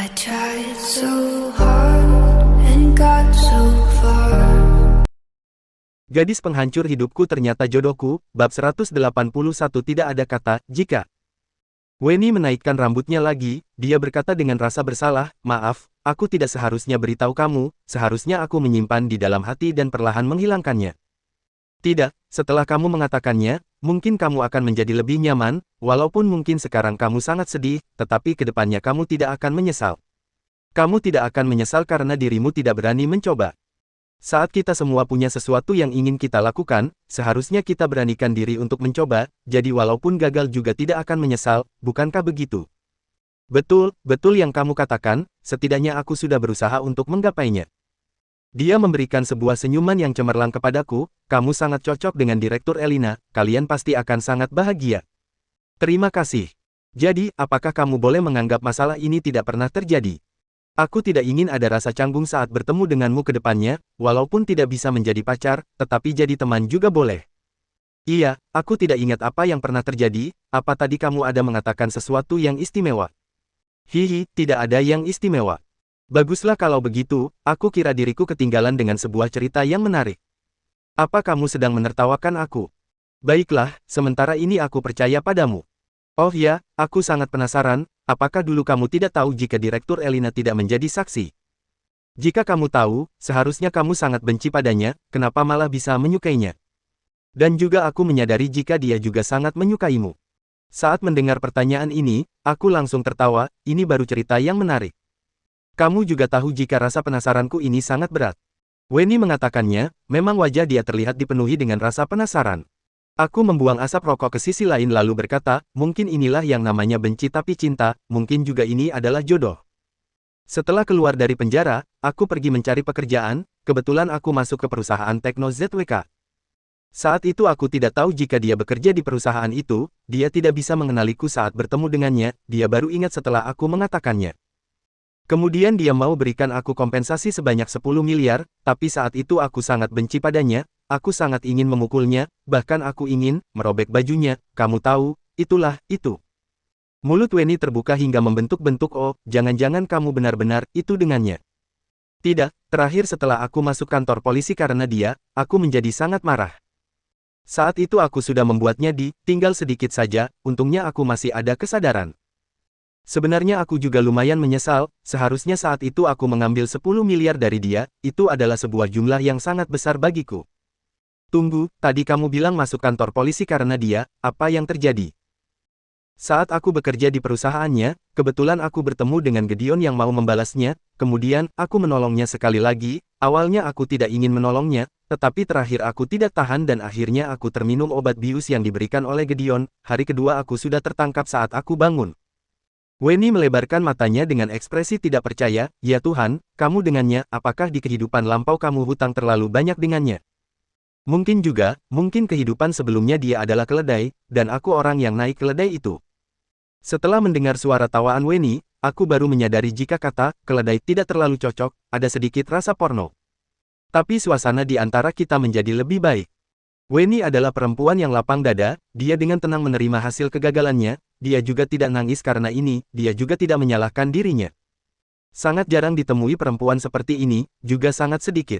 I tried so hard and got so far. Gadis penghancur hidupku ternyata jodohku, bab 181 tidak ada kata, jika. Weni menaikkan rambutnya lagi, dia berkata dengan rasa bersalah, maaf, aku tidak seharusnya beritahu kamu, seharusnya aku menyimpan di dalam hati dan perlahan menghilangkannya. Tidak, setelah kamu mengatakannya, mungkin kamu akan menjadi lebih nyaman, walaupun mungkin sekarang kamu sangat sedih, tetapi kedepannya kamu tidak akan menyesal. Kamu tidak akan menyesal karena dirimu tidak berani mencoba. Saat kita semua punya sesuatu yang ingin kita lakukan, seharusnya kita beranikan diri untuk mencoba, jadi walaupun gagal juga tidak akan menyesal, bukankah begitu? Betul, betul yang kamu katakan, setidaknya aku sudah berusaha untuk menggapainya. Dia memberikan sebuah senyuman yang cemerlang kepadaku, kamu sangat cocok dengan Direktur Elina, kalian pasti akan sangat bahagia. Terima kasih. Jadi, apakah kamu boleh menganggap masalah ini tidak pernah terjadi? Aku tidak ingin ada rasa canggung saat bertemu denganmu ke depannya, walaupun tidak bisa menjadi pacar, tetapi jadi teman juga boleh. Iya, aku tidak ingat apa yang pernah terjadi, apa tadi kamu ada mengatakan sesuatu yang istimewa? Hihi, tidak ada yang istimewa. Baguslah kalau begitu, aku kira diriku ketinggalan dengan sebuah cerita yang menarik. Apa kamu sedang menertawakan aku? Baiklah, sementara ini aku percaya padamu. Oh ya, aku sangat penasaran, apakah dulu kamu tidak tahu jika Direktur Elina tidak menjadi saksi? Jika kamu tahu, seharusnya kamu sangat benci padanya, kenapa malah bisa menyukainya? Dan juga aku menyadari jika dia juga sangat menyukaimu. Saat mendengar pertanyaan ini, aku langsung tertawa, ini baru cerita yang menarik. Kamu juga tahu jika rasa penasaranku ini sangat berat. Weni mengatakannya, memang wajah dia terlihat dipenuhi dengan rasa penasaran. Aku membuang asap rokok ke sisi lain lalu berkata, mungkin inilah yang namanya benci tapi cinta, mungkin juga ini adalah jodoh. Setelah keluar dari penjara, aku pergi mencari pekerjaan, kebetulan aku masuk ke perusahaan Tekno ZWK. Saat itu aku tidak tahu jika dia bekerja di perusahaan itu, dia tidak bisa mengenaliku saat bertemu dengannya, dia baru ingat setelah aku mengatakannya. Kemudian dia mau berikan aku kompensasi sebanyak 10 miliar, tapi saat itu aku sangat benci padanya, aku sangat ingin memukulnya, bahkan aku ingin merobek bajunya, kamu tahu, itulah, itu. Mulut Weni terbuka hingga membentuk-bentuk oh, jangan-jangan kamu benar-benar itu dengannya. Tidak, terakhir setelah aku masuk kantor polisi karena dia, aku menjadi sangat marah. Saat itu aku sudah membuatnya tinggal sedikit saja, untungnya aku masih ada kesadaran. Sebenarnya aku juga lumayan menyesal, seharusnya saat itu aku mengambil 10 miliar dari dia, itu adalah sebuah jumlah yang sangat besar bagiku. Tunggu, tadi kamu bilang masuk kantor polisi karena dia, apa yang terjadi? Saat aku bekerja di perusahaannya, kebetulan aku bertemu dengan Gedeon yang mau membalasnya, kemudian, aku menolongnya sekali lagi, awalnya aku tidak ingin menolongnya, tetapi terakhir aku tidak tahan dan akhirnya aku terminum obat bius yang diberikan oleh Gedeon, hari kedua aku sudah tertangkap saat aku bangun. Weni melebarkan matanya dengan ekspresi tidak percaya, ya Tuhan, kamu dengannya, apakah di kehidupan lampau kamu hutang terlalu banyak dengannya? Mungkin juga, mungkin kehidupan sebelumnya dia adalah keledai, dan aku orang yang naik keledai itu. Setelah mendengar suara tawaan Weni, aku baru menyadari jika kata, keledai tidak terlalu cocok, ada sedikit rasa porno. Tapi suasana di antara kita menjadi lebih baik. Weni adalah perempuan yang lapang dada, dia dengan tenang menerima hasil kegagalannya, dia juga tidak nangis karena ini, dia juga tidak menyalahkan dirinya. Sangat jarang ditemui perempuan seperti ini, juga sangat sedikit.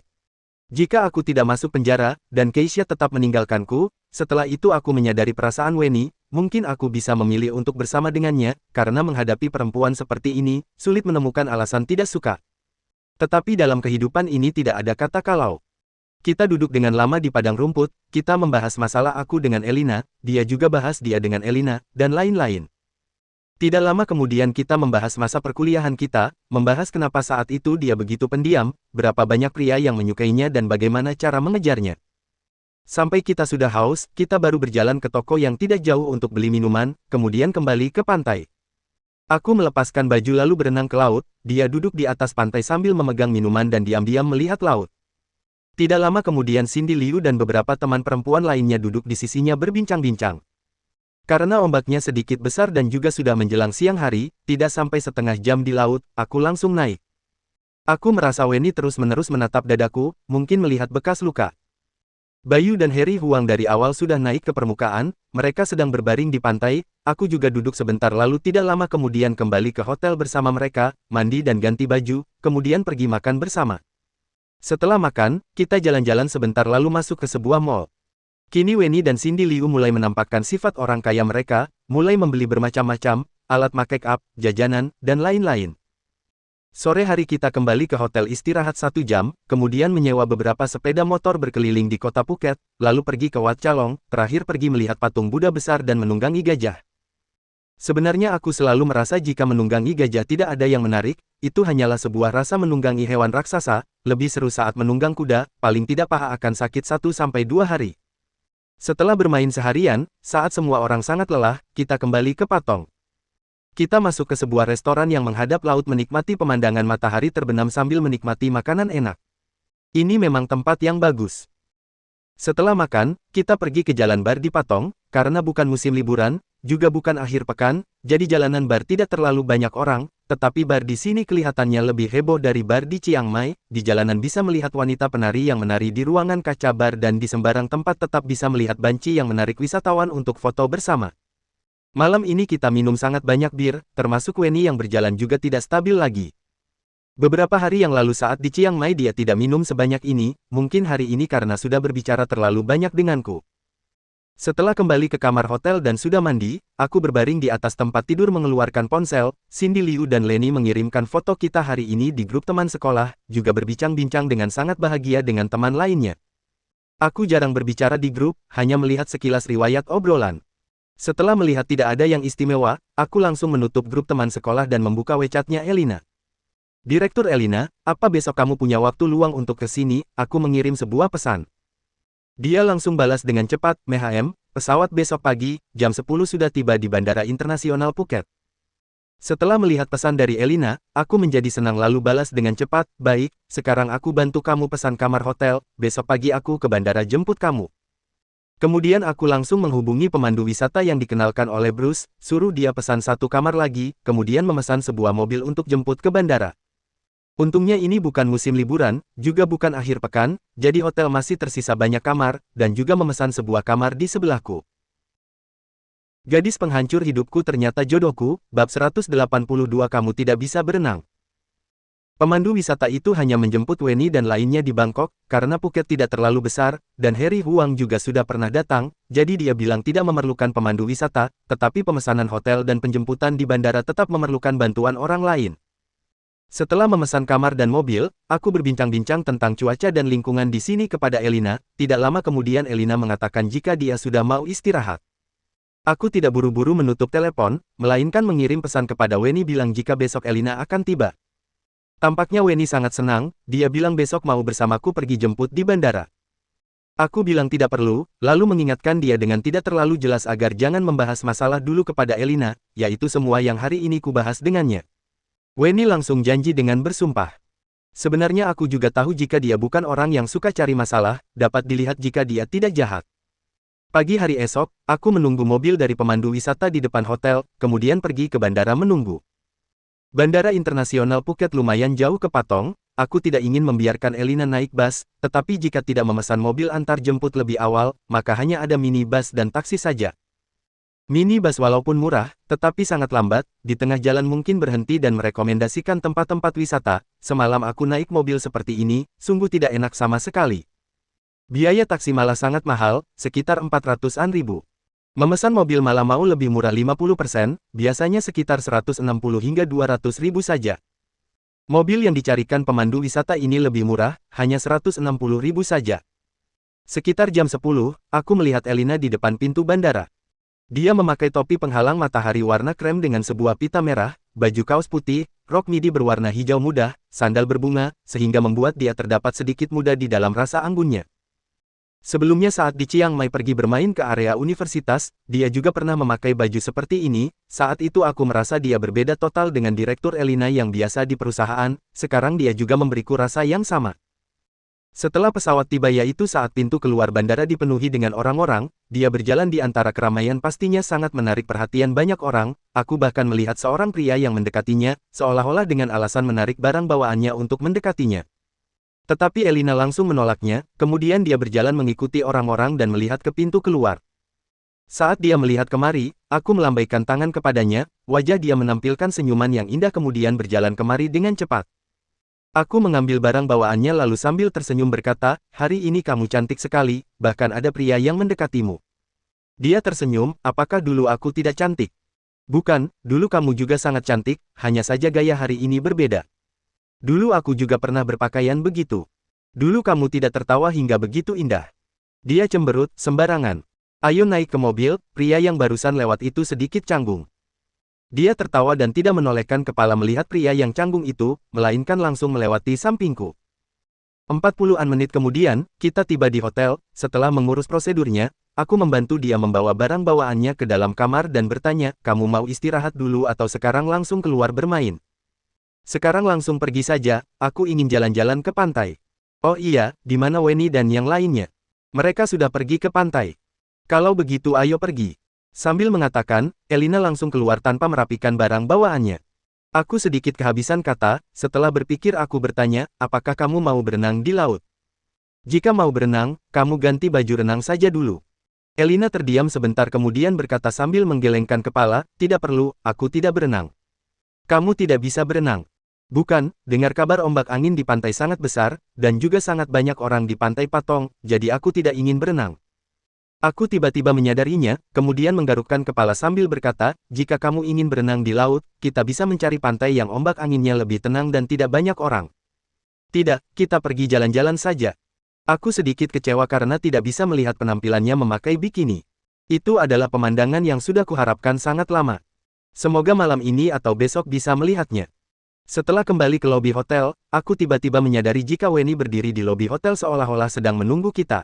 Jika aku tidak masuk penjara, dan Keisha tetap meninggalkanku, setelah itu aku menyadari perasaan Weni, mungkin aku bisa memilih untuk bersama dengannya, karena menghadapi perempuan seperti ini, sulit menemukan alasan tidak suka. Tetapi dalam kehidupan ini tidak ada kata kalau. Kita duduk dengan lama di padang rumput, kita membahas masalah aku dengan Elina, dia juga bahas dia dengan Elina, dan lain-lain. Tidak lama kemudian kita membahas masa perkuliahan kita, membahas kenapa saat itu dia begitu pendiam, berapa banyak pria yang menyukainya dan bagaimana cara mengejarnya. Sampai kita sudah haus, kita baru berjalan ke toko yang tidak jauh untuk beli minuman, kemudian kembali ke pantai. Aku melepaskan baju lalu berenang ke laut, dia duduk di atas pantai sambil memegang minuman dan diam-diam melihat laut. Tidak lama kemudian Cindy Liu dan beberapa teman perempuan lainnya duduk di sisinya berbincang-bincang. Karena ombaknya sedikit besar dan juga sudah menjelang siang hari, tidak sampai setengah jam di laut, aku langsung naik. Aku merasa Weni terus-menerus menatap dadaku, mungkin melihat bekas luka. Bayu dan Harry Huang dari awal sudah naik ke permukaan, mereka sedang berbaring di pantai, aku juga duduk sebentar lalu tidak lama kemudian kembali ke hotel bersama mereka, mandi dan ganti baju, kemudian pergi makan bersama. Setelah makan, kita jalan-jalan sebentar lalu masuk ke sebuah mall. Kini Wenny dan Cindy Liu mulai menampakkan sifat orang kaya mereka, mulai membeli bermacam-macam, alat make up, jajanan, dan lain-lain. Sore hari kita kembali ke hotel istirahat 1 jam, kemudian menyewa beberapa sepeda motor berkeliling di kota Phuket, lalu pergi ke Wat Chalong, terakhir pergi melihat patung Buddha besar dan menunggangi gajah. Sebenarnya aku selalu merasa jika menunggangi gajah tidak ada yang menarik, itu hanyalah sebuah rasa menunggangi hewan raksasa, lebih seru saat menunggang kuda, paling tidak paha akan sakit 1-2 hari. Setelah bermain seharian, saat semua orang sangat lelah, kita kembali ke Patong. Kita masuk ke sebuah restoran yang menghadap laut menikmati pemandangan matahari terbenam sambil menikmati makanan enak. Ini memang tempat yang bagus. Setelah makan, kita pergi ke jalan bar di Patong, karena bukan musim liburan, juga bukan akhir pekan, jadi jalanan bar tidak terlalu banyak orang, tetapi bar di sini kelihatannya lebih heboh dari bar di Chiang Mai. Di jalanan bisa melihat wanita penari yang menari di ruangan kaca bar dan di sembarang tempat tetap bisa melihat banci yang menarik wisatawan untuk foto bersama. Malam ini kita minum sangat banyak bir, termasuk Wenny yang berjalan juga tidak stabil lagi. Beberapa hari yang lalu saat di Chiang Mai dia tidak minum sebanyak ini, mungkin hari ini karena sudah berbicara terlalu banyak denganku. Setelah kembali ke kamar hotel dan sudah mandi, aku berbaring di atas tempat tidur mengeluarkan ponsel. Cindy Liu dan Lenny mengirimkan foto kita hari ini di grup teman sekolah, juga berbincang-bincang dengan sangat bahagia dengan teman lainnya. Aku jarang berbicara di grup, hanya melihat sekilas riwayat obrolan. Setelah melihat tidak ada yang istimewa, aku langsung menutup grup teman sekolah dan membuka WeChat-nya Elina. Direktur Elina, apa besok kamu punya waktu luang untuk ke sini? Aku mengirim sebuah pesan. Dia langsung balas dengan cepat, MHM, pesawat besok pagi, jam 10 sudah tiba di Bandara Internasional Phuket. Setelah melihat pesan dari Elina, aku menjadi senang lalu balas dengan cepat, baik, sekarang aku bantu kamu pesan kamar hotel, besok pagi aku ke bandara jemput kamu. Kemudian aku langsung menghubungi pemandu wisata yang dikenalkan oleh Bruce, suruh dia pesan 1 kamar lagi, kemudian memesan sebuah mobil untuk jemput ke bandara. Untungnya ini bukan musim liburan, juga bukan akhir pekan, jadi hotel masih tersisa banyak kamar, dan juga memesan sebuah kamar di sebelahku. Gadis penghancur hidupku ternyata jodohku, bab 182 kamu tidak bisa berenang. Pemandu wisata itu hanya menjemput Wenny dan lainnya di Bangkok, karena Phuket tidak terlalu besar, dan Harry Huang juga sudah pernah datang, jadi dia bilang tidak memerlukan pemandu wisata, tetapi pemesanan hotel dan penjemputan di bandara tetap memerlukan bantuan orang lain. Setelah memesan kamar dan mobil, aku berbincang-bincang tentang cuaca dan lingkungan di sini kepada Elina, tidak lama kemudian Elina mengatakan jika dia sudah mau istirahat. Aku tidak buru-buru menutup telepon, melainkan mengirim pesan kepada Wenny bilang jika besok Elina akan tiba. Tampaknya Wenny sangat senang, dia bilang besok mau bersamaku pergi jemput di bandara. Aku bilang tidak perlu, lalu mengingatkan dia dengan tidak terlalu jelas agar jangan membahas masalah dulu kepada Elina, yaitu semua yang hari ini kubahas dengannya. Wenny langsung janji dengan bersumpah. Sebenarnya aku juga tahu jika dia bukan orang yang suka cari masalah, dapat dilihat jika dia tidak jahat. Pagi hari esok, aku menunggu mobil dari pemandu wisata di depan hotel, kemudian pergi ke bandara menunggu. Bandara Internasional Phuket lumayan jauh ke Patong, aku tidak ingin membiarkan Elina naik bus, tetapi jika tidak memesan mobil antar jemput lebih awal, maka hanya ada minibus dan taksi saja. Minibus walaupun murah, tetapi sangat lambat, di tengah jalan mungkin berhenti dan merekomendasikan tempat-tempat wisata. Semalam aku naik mobil seperti ini, sungguh tidak enak sama sekali. Biaya taksi malah sangat mahal, sekitar 400-an ribu. Memesan mobil malah mau lebih murah 50%, biasanya sekitar 160 hingga 200 ribu saja. Mobil yang dicarikan pemandu wisata ini lebih murah, hanya 160 ribu saja. Sekitar jam 10, aku melihat Elina di depan pintu bandara. Dia memakai topi penghalang matahari warna krem dengan sebuah pita merah, baju kaos putih, rok midi berwarna hijau muda, sandal berbunga, sehingga membuat dia terdapat sedikit muda di dalam rasa anggunnya. Sebelumnya saat di Chiang Mai pergi bermain ke area universitas, dia juga pernah memakai baju seperti ini. Saat itu aku merasa dia berbeda total dengan Direktur Elina yang biasa di perusahaan, sekarang dia juga memberiku rasa yang sama. Setelah pesawat tiba yaitu saat pintu keluar bandara dipenuhi dengan orang-orang, dia berjalan di antara keramaian pastinya sangat menarik perhatian banyak orang, aku bahkan melihat seorang pria yang mendekatinya, seolah-olah dengan alasan menarik barang bawaannya untuk mendekatinya. Tetapi Elina langsung menolaknya, kemudian dia berjalan mengikuti orang-orang dan melihat ke pintu keluar. Saat dia melihat kemari, aku melambaikan tangan kepadanya, wajah dia menampilkan senyuman yang indah kemudian berjalan kemari dengan cepat. Aku mengambil barang bawaannya lalu sambil tersenyum berkata, hari ini kamu cantik sekali, bahkan ada pria yang mendekatimu. Dia tersenyum, apakah dulu aku tidak cantik? Bukan, dulu kamu juga sangat cantik, hanya saja gaya hari ini berbeda. Dulu aku juga pernah berpakaian begitu. Dulu kamu tidak tertawa hingga begitu indah. Dia cemberut, sembarangan. Ayo naik ke mobil, pria yang barusan lewat itu sedikit canggung. Dia tertawa dan tidak menolehkan kepala melihat pria yang canggung itu, melainkan langsung melewati sampingku. 40-an menit kemudian, kita tiba di hotel. Setelah mengurus prosedurnya, aku membantu dia membawa barang bawaannya ke dalam kamar dan bertanya, kamu mau istirahat dulu atau sekarang langsung keluar bermain? Sekarang langsung pergi saja, aku ingin jalan-jalan ke pantai. Oh iya, di mana Wenny dan yang lainnya? Mereka sudah pergi ke pantai. Kalau begitu ayo pergi. Sambil mengatakan, Elina langsung keluar tanpa merapikan barang bawaannya. Aku sedikit kehabisan kata, setelah berpikir aku bertanya, apakah kamu mau berenang di laut? Jika mau berenang, kamu ganti baju renang saja dulu. Elina terdiam sebentar kemudian berkata sambil menggelengkan kepala, tidak perlu, aku tidak berenang. Kamu tidak bisa berenang. Bukan, dengar kabar ombak angin di pantai sangat besar, dan juga sangat banyak orang di pantai Patong, jadi aku tidak ingin berenang. Aku tiba-tiba menyadarinya, kemudian menggarukkan kepala sambil berkata, jika kamu ingin berenang di laut, kita bisa mencari pantai yang ombak anginnya lebih tenang dan tidak banyak orang. Tidak, kita pergi jalan-jalan saja. Aku sedikit kecewa karena tidak bisa melihat penampilannya memakai bikini. Itu adalah pemandangan yang sudah kuharapkan sangat lama. Semoga malam ini atau besok bisa melihatnya. Setelah kembali ke lobi hotel, aku tiba-tiba menyadari jika Wenny berdiri di lobi hotel seolah-olah sedang menunggu kita.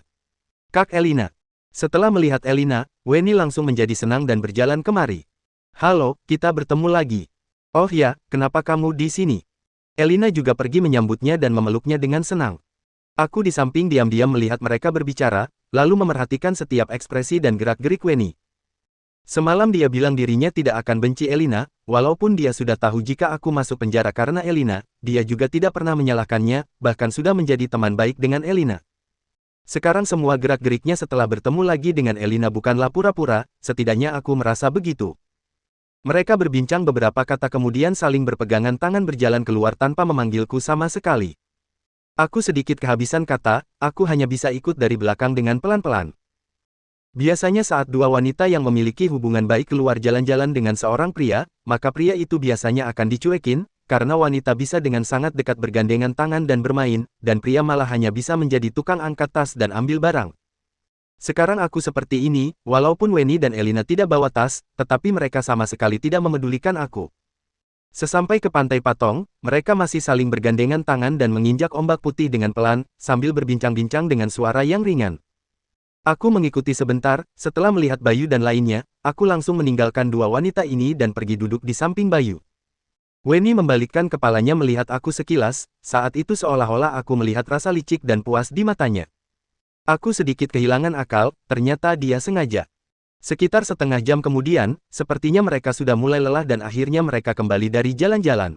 Kak Elina. Setelah melihat Elina, Wenny langsung menjadi senang dan berjalan kemari. Halo, kita bertemu lagi. Oh ya, kenapa kamu di sini? Elina juga pergi menyambutnya dan memeluknya dengan senang. Aku di samping diam-diam melihat mereka berbicara, lalu memerhatikan setiap ekspresi dan gerak-gerik Wenny. Semalam dia bilang dirinya tidak akan benci Elina, walaupun dia sudah tahu jika aku masuk penjara karena Elina, dia juga tidak pernah menyalahkannya, bahkan sudah menjadi teman baik dengan Elina. Sekarang semua gerak-geriknya setelah bertemu lagi dengan Elina bukanlah pura-pura, setidaknya aku merasa begitu. Mereka berbincang beberapa kata kemudian saling berpegangan tangan berjalan keluar tanpa memanggilku sama sekali. Aku sedikit kehabisan kata, aku hanya bisa ikut dari belakang dengan pelan-pelan. Biasanya saat dua wanita yang memiliki hubungan baik keluar jalan-jalan dengan seorang pria, maka pria itu biasanya akan dicuekin, karena wanita bisa dengan sangat dekat bergandengan tangan dan bermain, dan pria malah hanya bisa menjadi tukang angkat tas dan ambil barang. Sekarang aku seperti ini, walaupun Wenny dan Elina tidak bawa tas, tetapi mereka sama sekali tidak memedulikan aku. Sesampai ke pantai Patong, mereka masih saling bergandengan tangan dan menginjak ombak putih dengan pelan, sambil berbincang-bincang dengan suara yang ringan. Aku mengikuti sebentar, setelah melihat Bayu dan lainnya, aku langsung meninggalkan dua wanita ini dan pergi duduk di samping Bayu. Wenny membalikkan kepalanya melihat aku sekilas, saat itu seolah-olah aku melihat rasa licik dan puas di matanya. Aku sedikit kehilangan akal, ternyata dia sengaja. Sekitar setengah jam kemudian, sepertinya mereka sudah mulai lelah dan akhirnya mereka kembali dari jalan-jalan.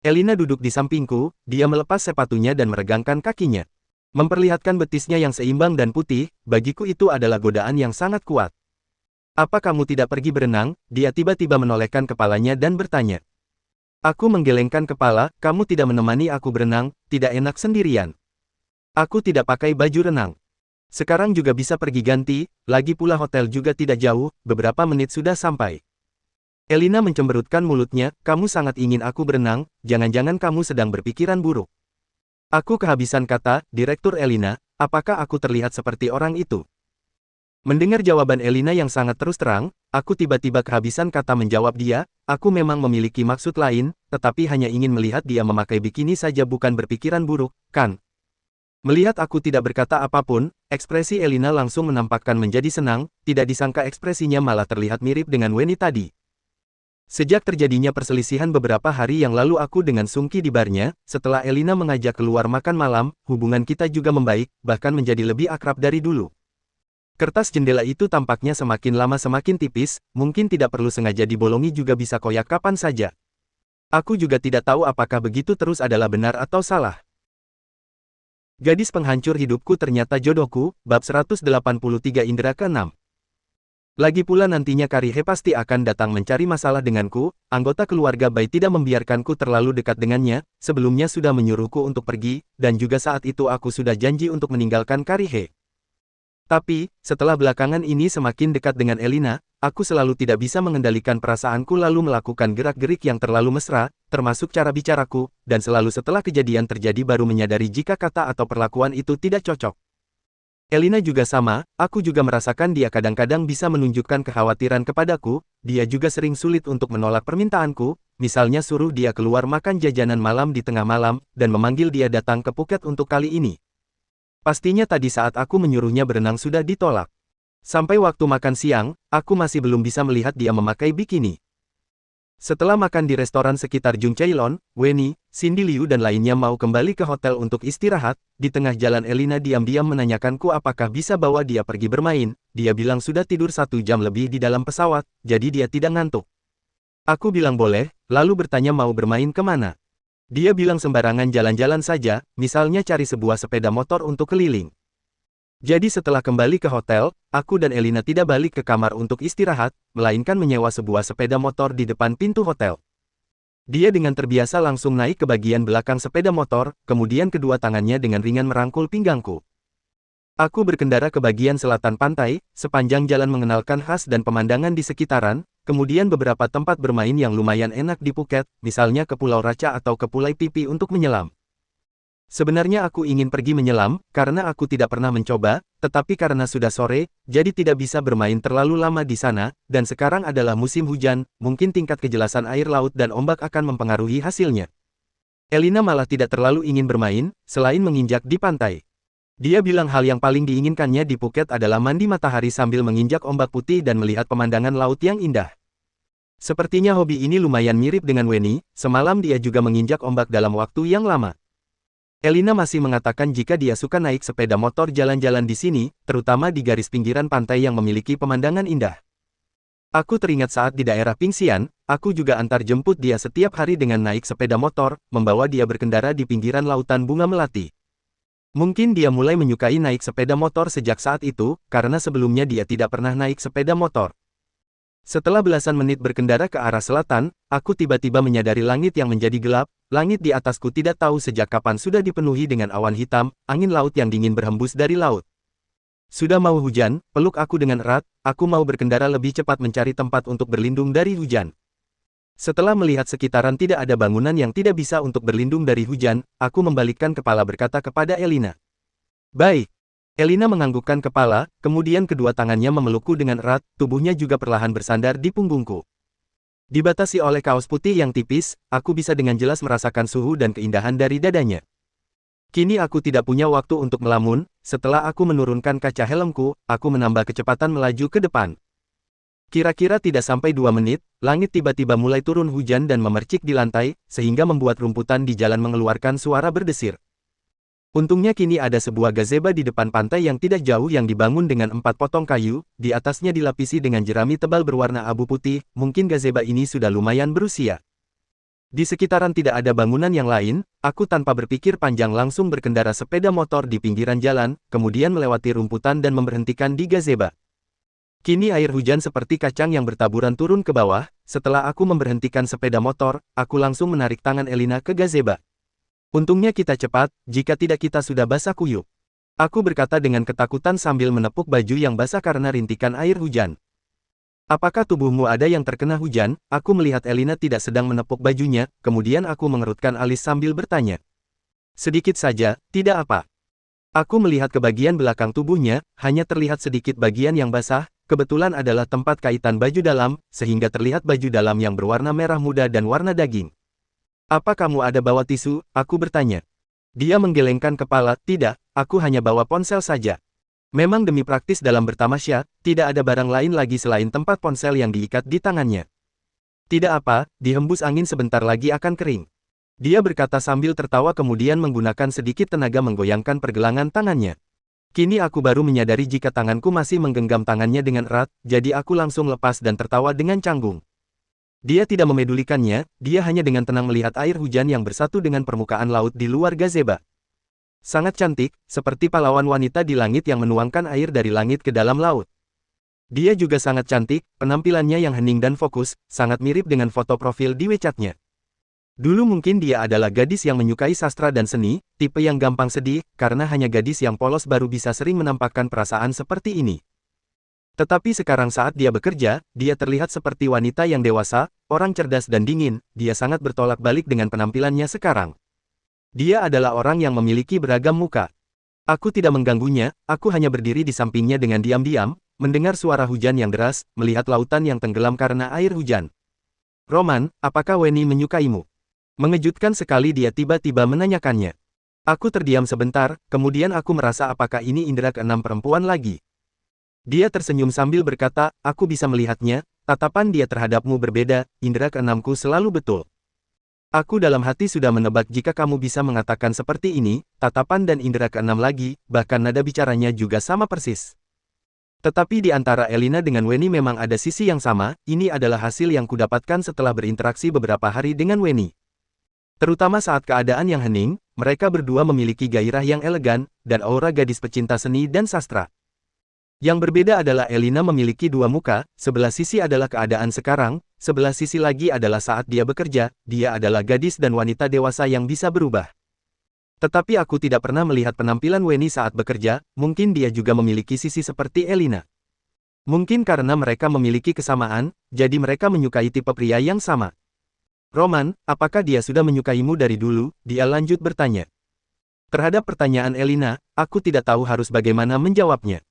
Elina duduk di sampingku, dia melepas sepatunya dan meregangkan kakinya. Memperlihatkan betisnya yang seimbang dan putih, bagiku itu adalah godaan yang sangat kuat. Apa kamu tidak pergi berenang? Dia tiba-tiba menolehkan kepalanya dan bertanya. Aku menggelengkan kepala, kamu tidak menemani aku berenang, tidak enak sendirian. Aku tidak pakai baju renang. Sekarang juga bisa pergi ganti, lagi pula hotel juga tidak jauh, beberapa menit sudah sampai. Elina mencemberutkan mulutnya, kamu sangat ingin aku berenang, jangan-jangan kamu sedang berpikiran buruk. Aku kehabisan kata, Direktur Elina, apakah aku terlihat seperti orang itu? Mendengar jawaban Elina yang sangat terus terang, aku tiba-tiba kehabisan kata menjawab dia, aku memang memiliki maksud lain, tetapi hanya ingin melihat dia memakai bikini saja bukan berpikiran buruk, kan? Melihat aku tidak berkata apapun, ekspresi Elina langsung menampakkan menjadi senang, tidak disangka ekspresinya malah terlihat mirip dengan Wenny tadi. Sejak terjadinya perselisihan beberapa hari yang lalu aku dengan Sungki di barnya, setelah Elina mengajak keluar makan malam, hubungan kita juga membaik, bahkan menjadi lebih akrab dari dulu. Kertas jendela itu tampaknya semakin lama semakin tipis, mungkin tidak perlu sengaja dibolongi juga bisa koyak kapan saja. Aku juga tidak tahu apakah begitu terus adalah benar atau salah. Gadis penghancur hidupku ternyata jodohku, bab 183 Indra ke-6. Lagi pula nantinya Karihe pasti akan datang mencari masalah denganku, anggota keluarga Bai tidak membiarkanku terlalu dekat dengannya, sebelumnya sudah menyuruhku untuk pergi, dan juga saat itu aku sudah janji untuk meninggalkan Karihe. Tapi, setelah belakangan ini semakin dekat dengan Elina, aku selalu tidak bisa mengendalikan perasaanku lalu melakukan gerak-gerik yang terlalu mesra, termasuk cara bicaraku, dan selalu setelah kejadian terjadi baru menyadari jika kata atau perlakuan itu tidak cocok. Elina juga sama, aku juga merasakan dia kadang-kadang bisa menunjukkan kekhawatiran kepadaku, dia juga sering sulit untuk menolak permintaanku, misalnya suruh dia keluar makan jajanan malam di tengah malam, dan memanggil dia datang ke Phuket untuk kali ini. Pastinya tadi saat aku menyuruhnya berenang sudah ditolak. Sampai waktu makan siang, aku masih belum bisa melihat dia memakai bikini. Setelah makan di restoran sekitar Jungchailon, Weni, Cindy Liu dan lainnya mau kembali ke hotel untuk istirahat, di tengah jalan Elina diam-diam menanyakanku apakah bisa bawa dia pergi bermain, dia bilang sudah tidur 1 jam lebih di dalam pesawat, jadi dia tidak ngantuk. Aku bilang boleh, lalu bertanya mau bermain kemana. Dia bilang sembarangan jalan-jalan saja, misalnya cari sebuah sepeda motor untuk keliling. Jadi setelah kembali ke hotel, aku dan Elina tidak balik ke kamar untuk istirahat, melainkan menyewa sebuah sepeda motor di depan pintu hotel. Dia dengan terbiasa langsung naik ke bagian belakang sepeda motor, kemudian kedua tangannya dengan ringan merangkul pinggangku. Aku berkendara ke bagian selatan pantai, sepanjang jalan mengenalkan khas dan pemandangan di sekitaran, kemudian beberapa tempat bermain yang lumayan enak di Phuket, misalnya ke Pulau Raca atau ke Pulau Pipi untuk menyelam. Sebenarnya aku ingin pergi menyelam, karena aku tidak pernah mencoba, tetapi karena sudah sore, jadi tidak bisa bermain terlalu lama di sana, dan sekarang adalah musim hujan, mungkin tingkat kejelasan air laut dan ombak akan mempengaruhi hasilnya. Elina malah tidak terlalu ingin bermain, selain menginjak di pantai. Dia bilang hal yang paling diinginkannya di Phuket adalah mandi matahari sambil menginjak ombak putih dan melihat pemandangan laut yang indah. Sepertinya hobi ini lumayan mirip dengan Weni, semalam dia juga menginjak ombak dalam waktu yang lama. Elina masih mengatakan jika dia suka naik sepeda motor jalan-jalan di sini, terutama di garis pinggiran pantai yang memiliki pemandangan indah. Aku teringat saat di daerah Pingxian, aku juga antar jemput dia setiap hari dengan naik sepeda motor, membawa dia berkendara di pinggiran lautan bunga melati. Mungkin dia mulai menyukai naik sepeda motor sejak saat itu, karena sebelumnya dia tidak pernah naik sepeda motor. Setelah belasan menit berkendara ke arah selatan, aku tiba-tiba menyadari langit yang menjadi gelap. Langit di atasku tidak tahu sejak kapan sudah dipenuhi dengan awan hitam, angin laut yang dingin berhembus dari laut. Sudah mau hujan, peluk aku dengan erat, aku mau berkendara lebih cepat mencari tempat untuk berlindung dari hujan. Setelah melihat sekitaran tidak ada bangunan yang tidak bisa untuk berlindung dari hujan, aku membalikkan kepala berkata kepada Elina. Baik. Elina menganggukkan kepala, kemudian kedua tangannya memelukku dengan erat, tubuhnya juga perlahan bersandar di punggungku. Dibatasi oleh kaos putih yang tipis, aku bisa dengan jelas merasakan suhu dan keindahan dari dadanya. Kini aku tidak punya waktu untuk melamun, setelah aku menurunkan kaca helmku, aku menambah kecepatan melaju ke depan. Kira-kira tidak sampai 2 menit, langit tiba-tiba mulai turun hujan dan memercik di lantai, sehingga membuat rumputan di jalan mengeluarkan suara berdesir. Untungnya kini ada sebuah gazebo di depan pantai yang tidak jauh yang dibangun dengan 4 potong kayu, di atasnya dilapisi dengan jerami tebal berwarna abu putih, mungkin gazebo ini sudah lumayan berusia. Di sekitaran tidak ada bangunan yang lain, aku tanpa berpikir panjang langsung berkendara sepeda motor di pinggiran jalan, kemudian melewati rumputan dan memberhentikan di gazebo. Kini air hujan seperti kacang yang bertaburan turun ke bawah, setelah aku memberhentikan sepeda motor, aku langsung menarik tangan Elina ke gazebo. Untungnya kita cepat, jika tidak kita sudah basah kuyup. Aku berkata dengan ketakutan sambil menepuk baju yang basah karena rintikan air hujan. Apakah tubuhmu ada yang terkena hujan? Aku melihat Elina tidak sedang menepuk bajunya, kemudian aku mengerutkan alis sambil bertanya. Sedikit saja, tidak apa. Aku melihat ke bagian belakang tubuhnya, hanya terlihat sedikit bagian yang basah, kebetulan adalah tempat kaitan baju dalam, sehingga terlihat baju dalam yang berwarna merah muda dan warna daging. Apa kamu ada bawa tisu? Aku bertanya. Dia menggelengkan kepala, tidak, aku hanya bawa ponsel saja. Memang demi praktis dalam bertamasya, tidak ada barang lain lagi selain tempat ponsel yang diikat di tangannya. Tidak apa, dihembus angin sebentar lagi akan kering. Dia berkata sambil tertawa kemudian menggunakan sedikit tenaga menggoyangkan pergelangan tangannya. Kini aku baru menyadari jika tanganku masih menggenggam tangannya dengan erat, jadi aku langsung lepas dan tertawa dengan canggung. Dia tidak memedulikannya, dia hanya dengan tenang melihat air hujan yang bersatu dengan permukaan laut di luar gazebo. Sangat cantik, seperti pahlawan wanita di langit yang menuangkan air dari langit ke dalam laut. Dia juga sangat cantik, penampilannya yang hening dan fokus, sangat mirip dengan foto profil di WeChat-nya. Dulu mungkin dia adalah gadis yang menyukai sastra dan seni, tipe yang gampang sedih, karena hanya gadis yang polos baru bisa sering menampakkan perasaan seperti ini. Tetapi sekarang saat dia bekerja, dia terlihat seperti wanita yang dewasa, orang cerdas dan dingin, dia sangat bertolak balik dengan penampilannya sekarang. Dia adalah orang yang memiliki beragam muka. Aku tidak mengganggunya, aku hanya berdiri di sampingnya dengan diam-diam, mendengar suara hujan yang deras, melihat lautan yang tenggelam karena air hujan. Roman, apakah Weni menyukaimu? Mengejutkan sekali dia tiba-tiba menanyakannya. Aku terdiam sebentar, kemudian aku merasa apakah ini indera keenam perempuan lagi. Dia tersenyum sambil berkata, aku bisa melihatnya, tatapan dia terhadapmu berbeda, indera keenamku selalu betul. Aku dalam hati sudah menebak jika kamu bisa mengatakan seperti ini, tatapan dan indera keenam lagi, bahkan nada bicaranya juga sama persis. Tetapi di antara Elina dengan Weni memang ada sisi yang sama, ini adalah hasil yang kudapatkan setelah berinteraksi beberapa hari dengan Weni. Terutama saat keadaan yang hening, mereka berdua memiliki gairah yang elegan, dan aura gadis pecinta seni dan sastra. Yang berbeda adalah Elina memiliki dua muka, sebelah sisi adalah keadaan sekarang, sebelah sisi lagi adalah saat dia bekerja, dia adalah gadis dan wanita dewasa yang bisa berubah. Tetapi aku tidak pernah melihat penampilan Weni saat bekerja, mungkin dia juga memiliki sisi seperti Elina. Mungkin karena mereka memiliki kesamaan, jadi mereka menyukai tipe pria yang sama. Roman, apakah dia sudah menyukaimu dari dulu? Dia lanjut bertanya. Terhadap pertanyaan Elina, aku tidak tahu harus bagaimana menjawabnya.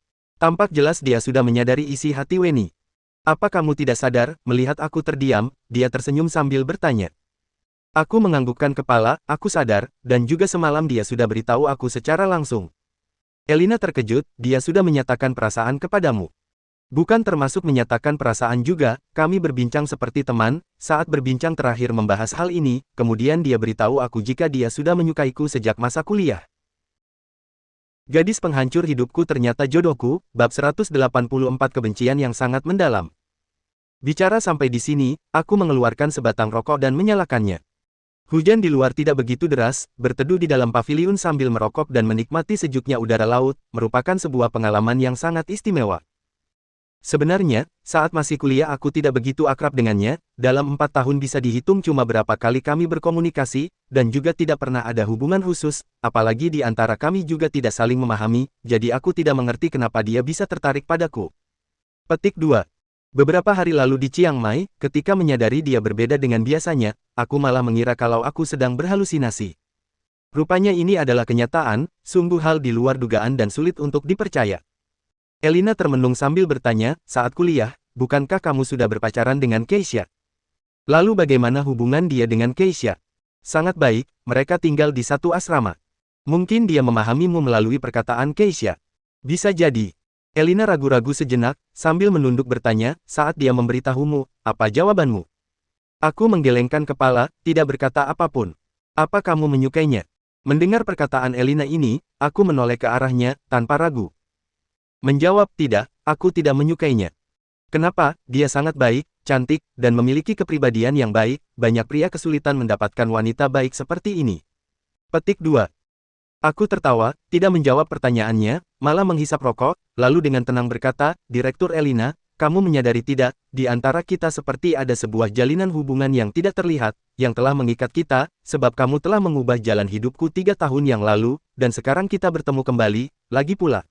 Tampak jelas dia sudah menyadari isi hati Weni. Apa kamu tidak sadar, melihat aku terdiam, dia tersenyum sambil bertanya. Aku menganggukkan kepala, aku sadar, dan juga semalam dia sudah beritahu aku secara langsung. Elina terkejut, dia sudah menyatakan perasaan kepadamu. Bukan termasuk menyatakan perasaan juga, kami berbincang seperti teman, saat berbincang terakhir membahas hal ini, kemudian dia beritahu aku jika dia sudah menyukaiku sejak masa kuliah. Gadis penghancur hidupku ternyata jodohku, bab 184 kebencian yang sangat mendalam. Bicara sampai di sini, aku mengeluarkan sebatang rokok dan menyalakannya. Hujan di luar tidak begitu deras, berteduh di dalam paviliun sambil merokok dan menikmati sejuknya udara laut, merupakan sebuah pengalaman yang sangat istimewa. Sebenarnya, saat masih kuliah aku tidak begitu akrab dengannya, dalam 4 tahun bisa dihitung cuma berapa kali kami berkomunikasi, dan juga tidak pernah ada hubungan khusus, apalagi di antara kami juga tidak saling memahami, jadi aku tidak mengerti kenapa dia bisa tertarik padaku. Petik 2. Beberapa hari lalu di Chiang Mai, ketika menyadari dia berbeda dengan biasanya, aku malah mengira kalau aku sedang berhalusinasi. Rupanya ini adalah kenyataan, sungguh hal di luar dugaan dan sulit untuk dipercaya. Elina termenung sambil bertanya, saat kuliah, bukankah kamu sudah berpacaran dengan Keisha? Lalu bagaimana hubungan dia dengan Keisha? Sangat baik, mereka tinggal di satu asrama. Mungkin dia memahamimu melalui perkataan Keisha. Bisa jadi. Elina ragu-ragu sejenak, sambil menunduk bertanya, saat dia memberitahumu, apa jawabanmu? Aku menggelengkan kepala, tidak berkata apapun. Apa kamu menyukainya? Mendengar perkataan Elina ini, aku menoleh ke arahnya, tanpa ragu. Menjawab tidak, aku tidak menyukainya. Kenapa? Dia sangat baik, cantik, dan memiliki kepribadian yang baik, banyak pria kesulitan mendapatkan wanita baik seperti ini. Petik 2. Aku tertawa, tidak menjawab pertanyaannya, malah menghisap rokok, lalu dengan tenang berkata, Direktur Elina, kamu menyadari tidak, di antara kita seperti ada sebuah jalinan hubungan yang tidak terlihat, yang telah mengikat kita, sebab kamu telah mengubah jalan hidupku 3 tahun yang lalu, dan sekarang kita bertemu kembali, lagi pula.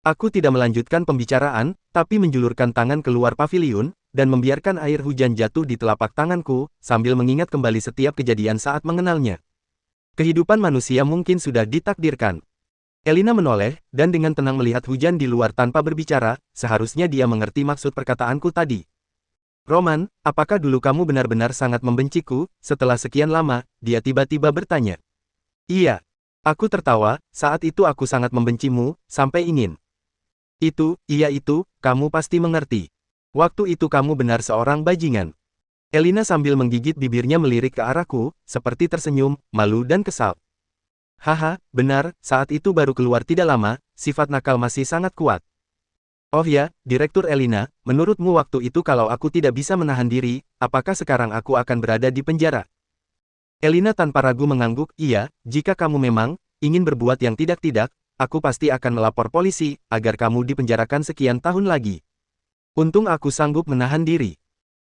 Aku tidak melanjutkan pembicaraan, tapi menjulurkan tangan keluar paviliun, dan membiarkan air hujan jatuh di telapak tanganku, sambil mengingat kembali setiap kejadian saat mengenalnya. Kehidupan manusia mungkin sudah ditakdirkan. Elina menoleh, dan dengan tenang melihat hujan di luar tanpa berbicara, seharusnya dia mengerti maksud perkataanku tadi. Roman, apakah dulu kamu benar-benar sangat membenciku? Setelah sekian lama, dia tiba-tiba bertanya. Iya. Aku tertawa, saat itu aku sangat membencimu, sampai ingin. Iya itu, kamu pasti mengerti. Waktu itu kamu benar seorang bajingan. Elina sambil menggigit bibirnya melirik ke arahku, seperti tersenyum, malu dan kesal. Haha, benar, saat itu baru keluar tidak lama, sifat nakal masih sangat kuat. Oh ya, Direktur Elina, menurutmu waktu itu kalau aku tidak bisa menahan diri, apakah sekarang aku akan berada di penjara? Elina tanpa ragu mengangguk, iya, jika kamu memang, ingin berbuat yang tidak-tidak, aku pasti akan melapor polisi, agar kamu dipenjarakan sekian tahun lagi. Untung aku sanggup menahan diri.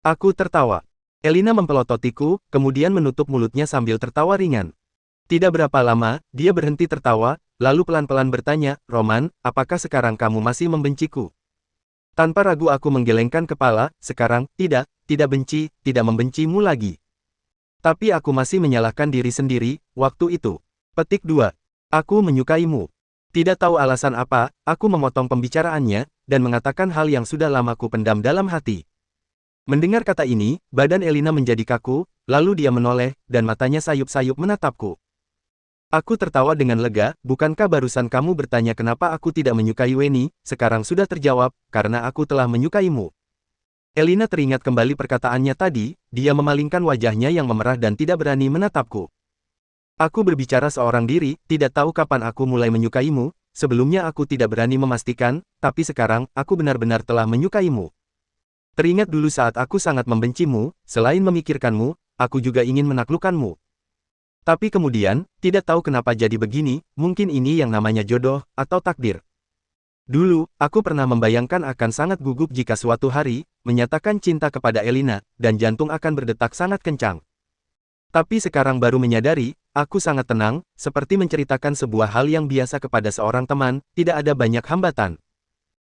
Aku tertawa. Elina mempelototiku, kemudian menutup mulutnya sambil tertawa ringan. Tidak berapa lama, dia berhenti tertawa, lalu pelan-pelan bertanya, Roman, apakah sekarang kamu masih membenciku? Tanpa ragu aku menggelengkan kepala, sekarang, tidak benci, tidak membencimu lagi. Tapi aku masih menyalahkan diri sendiri, waktu itu. Petik 2. Aku menyukaimu. Tidak tahu alasan apa, aku memotong pembicaraannya, dan mengatakan hal yang sudah lama ku pendam dalam hati. Mendengar kata ini, badan Elina menjadi kaku, lalu dia menoleh, dan matanya sayup-sayup menatapku. Aku tertawa dengan lega, bukankah barusan kamu bertanya kenapa aku tidak menyukai Weni, sekarang sudah terjawab, karena aku telah menyukaimu. Elina teringat kembali perkataannya tadi, dia memalingkan wajahnya yang memerah dan tidak berani menatapku. Aku berbicara seorang diri, tidak tahu kapan aku mulai menyukaimu, sebelumnya aku tidak berani memastikan, tapi sekarang, aku benar-benar telah menyukaimu. Teringat dulu saat aku sangat membencimu, selain memikirkanmu, aku juga ingin menaklukkanmu. Tapi kemudian, tidak tahu kenapa jadi begini, mungkin ini yang namanya jodoh, atau takdir. Dulu, aku pernah membayangkan akan sangat gugup jika suatu hari, menyatakan cinta kepada Elina, dan jantung akan berdetak sangat kencang. Tapi sekarang baru menyadari, aku sangat tenang, seperti menceritakan sebuah hal yang biasa kepada seorang teman, tidak ada banyak hambatan.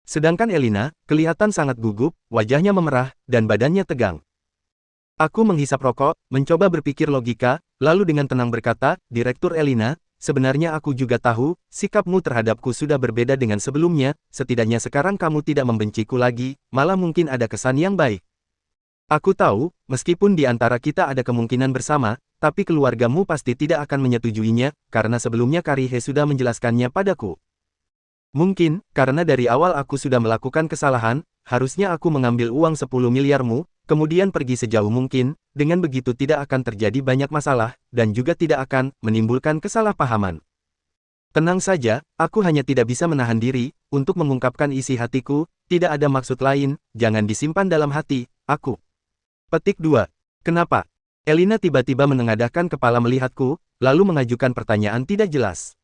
Sedangkan Elina, kelihatan sangat gugup, wajahnya memerah, dan badannya tegang. Aku menghisap rokok, mencoba berpikir logika, lalu dengan tenang berkata, Direktur Elina, sebenarnya aku juga tahu, sikapmu terhadapku sudah berbeda dengan sebelumnya, setidaknya sekarang kamu tidak membenciku lagi, malah mungkin ada kesan yang baik. Aku tahu, meskipun di antara kita ada kemungkinan bersama, tapi keluargamu pasti tidak akan menyetujuinya, karena sebelumnya Karihe sudah menjelaskannya padaku. Mungkin, karena dari awal aku sudah melakukan kesalahan, harusnya aku mengambil uang 10 miliarmu, kemudian pergi sejauh mungkin, dengan begitu tidak akan terjadi banyak masalah, dan juga tidak akan menimbulkan kesalahpahaman. Tenang saja, aku hanya tidak bisa menahan diri, untuk mengungkapkan isi hatiku, tidak ada maksud lain, jangan disimpan dalam hati, aku. Petik 2. Kenapa? Elina tiba-tiba menengadahkan kepala melihatku, lalu mengajukan pertanyaan tidak jelas.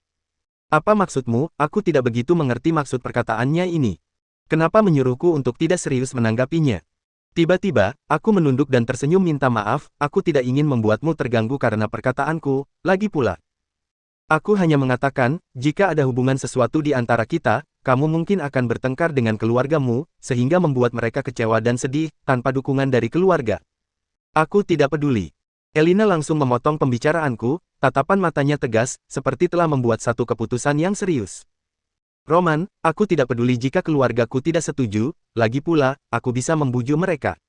Apa maksudmu? Aku tidak begitu mengerti maksud perkataannya ini. Kenapa menyuruhku untuk tidak serius menanggapinya? Tiba-tiba, aku menunduk dan tersenyum minta maaf, aku tidak ingin membuatmu terganggu karena perkataanku, lagi pula. Aku hanya mengatakan, jika ada hubungan sesuatu di antara kita, kamu mungkin akan bertengkar dengan keluargamu, sehingga membuat mereka kecewa dan sedih, tanpa dukungan dari keluarga. Aku tidak peduli. Elina langsung memotong pembicaraanku, tatapan matanya tegas, seperti telah membuat satu keputusan yang serius. Roman, aku tidak peduli jika keluargaku tidak setuju, lagi pula, aku bisa membujuk mereka.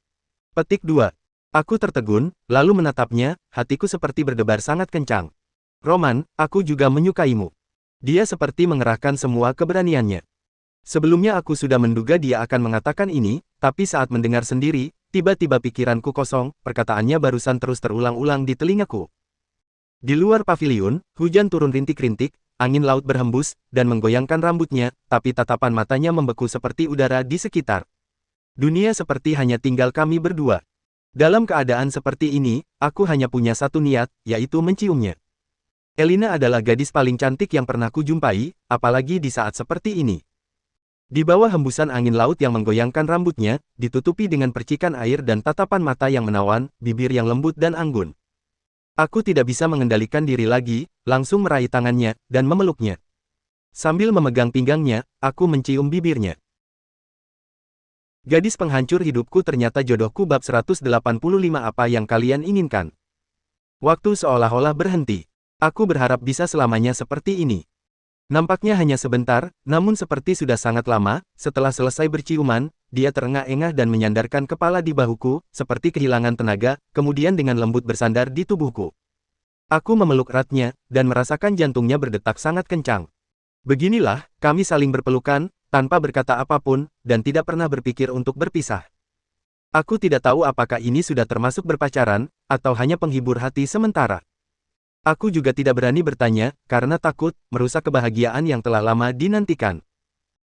Petik 2. Aku tertegun, lalu menatapnya, hatiku seperti berdebar sangat kencang. Roman, aku juga menyukaimu. Dia seperti mengerahkan semua keberaniannya. Sebelumnya aku sudah menduga dia akan mengatakan ini, tapi saat mendengar sendiri, tiba-tiba pikiranku kosong, perkataannya barusan terus terulang-ulang di telingaku. Di luar paviliun, hujan turun rintik-rintik, angin laut berhembus, dan menggoyangkan rambutnya, tapi tatapan matanya membeku seperti udara di sekitar. Dunia seperti hanya tinggal kami berdua. Dalam keadaan seperti ini, aku hanya punya satu niat, yaitu menciumnya. Elina adalah gadis paling cantik yang pernah kujumpai, apalagi di saat seperti ini. Di bawah hembusan angin laut yang menggoyangkan rambutnya, ditutupi dengan percikan air dan tatapan mata yang menawan, bibir yang lembut dan anggun. Aku tidak bisa mengendalikan diri lagi, langsung meraih tangannya, dan memeluknya. Sambil memegang pinggangnya, aku mencium bibirnya. Gadis penghancur hidupku ternyata jodohku bab 185 apa yang kalian inginkan. Waktu seolah-olah berhenti. Aku berharap bisa selamanya seperti ini. Nampaknya hanya sebentar, namun seperti sudah sangat lama, setelah selesai berciuman, dia terengah-engah dan menyandarkan kepala di bahuku, seperti kehilangan tenaga, kemudian dengan lembut bersandar di tubuhku. Aku memeluk eratnya, dan merasakan jantungnya berdetak sangat kencang. Beginilah, kami saling berpelukan, tanpa berkata apapun, dan tidak pernah berpikir untuk berpisah. Aku tidak tahu apakah ini sudah termasuk berpacaran, atau hanya penghibur hati sementara. Aku juga tidak berani bertanya, karena takut merusak kebahagiaan yang telah lama dinantikan.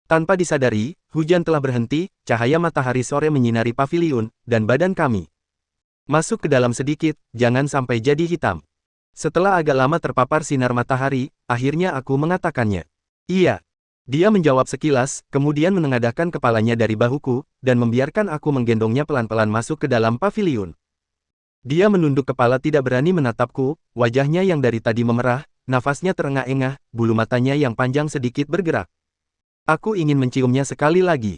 Tanpa disadari, hujan telah berhenti, cahaya matahari sore menyinari paviliun, dan badan kami. Masuk ke dalam sedikit, jangan sampai jadi hitam. Setelah agak lama terpapar sinar matahari, akhirnya aku mengatakannya. Iya. Dia menjawab sekilas, kemudian menengadahkan kepalanya dari bahuku, dan membiarkan aku menggendongnya pelan-pelan masuk ke dalam paviliun. Dia menunduk kepala tidak berani menatapku, wajahnya yang dari tadi memerah, nafasnya terengah-engah, bulu matanya yang panjang sedikit bergerak. Aku ingin menciumnya sekali lagi.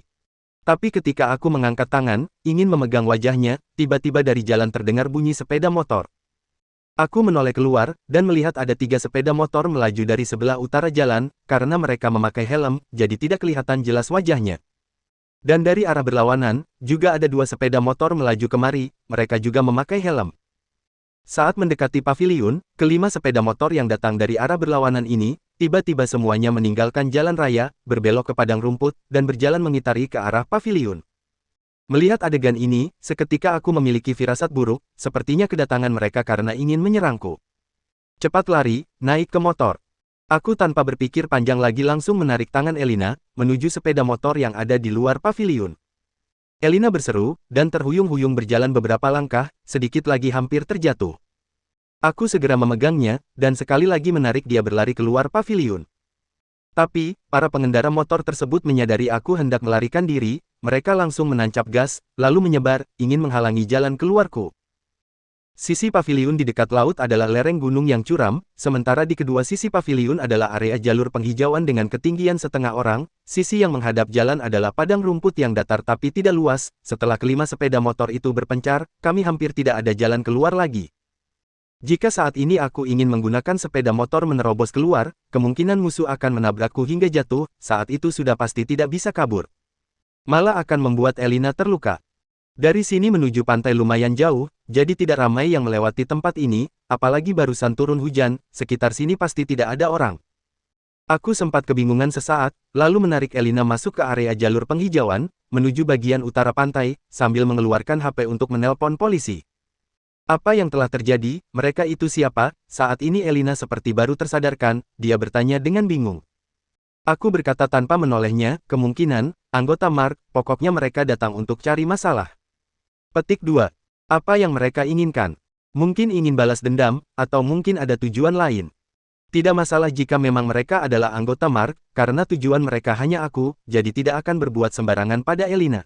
Tapi ketika aku mengangkat tangan, ingin memegang wajahnya, tiba-tiba dari jalan terdengar bunyi sepeda motor. Aku menoleh keluar, dan melihat ada 3 sepeda motor melaju dari sebelah utara jalan, karena mereka memakai helm, jadi tidak kelihatan jelas wajahnya. Dan dari arah berlawanan, juga ada 2 sepeda motor melaju kemari, mereka juga memakai helm. Saat mendekati paviliun, kelima sepeda motor yang datang dari arah berlawanan ini, tiba-tiba semuanya meninggalkan jalan raya, berbelok ke padang rumput, dan berjalan mengitari ke arah paviliun. Melihat adegan ini, seketika aku memiliki firasat buruk, sepertinya kedatangan mereka karena ingin menyerangku. Cepat lari, naik ke motor. Aku tanpa berpikir panjang lagi langsung menarik tangan Elina, menuju sepeda motor yang ada di luar paviliun. Elina berseru, dan terhuyung-huyung berjalan beberapa langkah, sedikit lagi hampir terjatuh. Aku segera memegangnya, dan sekali lagi menarik dia berlari keluar paviliun. Tapi, para pengendara motor tersebut menyadari aku hendak melarikan diri, mereka langsung menancap gas, lalu menyebar, ingin menghalangi jalan keluarku. Sisi paviliun di dekat laut adalah lereng gunung yang curam, sementara di kedua sisi paviliun adalah area jalur penghijauan dengan ketinggian setengah orang, sisi yang menghadap jalan adalah padang rumput yang datar tapi tidak luas. Setelah kelima sepeda motor itu berpencar, kami hampir tidak ada jalan keluar lagi. Jika saat ini aku ingin menggunakan sepeda motor menerobos keluar, kemungkinan musuh akan menabrakku hingga jatuh, saat itu sudah pasti tidak bisa kabur. Malah akan membuat Elina terluka. Dari sini menuju pantai lumayan jauh, jadi tidak ramai yang melewati tempat ini, apalagi barusan turun hujan, sekitar sini pasti tidak ada orang. Aku sempat kebingungan sesaat, lalu menarik Elina masuk ke area jalur penghijauan, menuju bagian utara pantai, sambil mengeluarkan HP untuk menelpon polisi. Apa yang telah terjadi, mereka itu siapa? Saat ini Elina seperti baru tersadarkan, dia bertanya dengan bingung. Aku berkata tanpa menolehnya, kemungkinan, anggota Mark, pokoknya mereka datang untuk cari masalah. Petik 2. Apa yang mereka inginkan? Mungkin ingin balas dendam, atau mungkin ada tujuan lain. Tidak masalah jika memang mereka adalah anggota Mark, karena tujuan mereka hanya aku, jadi tidak akan berbuat sembarangan pada Elina.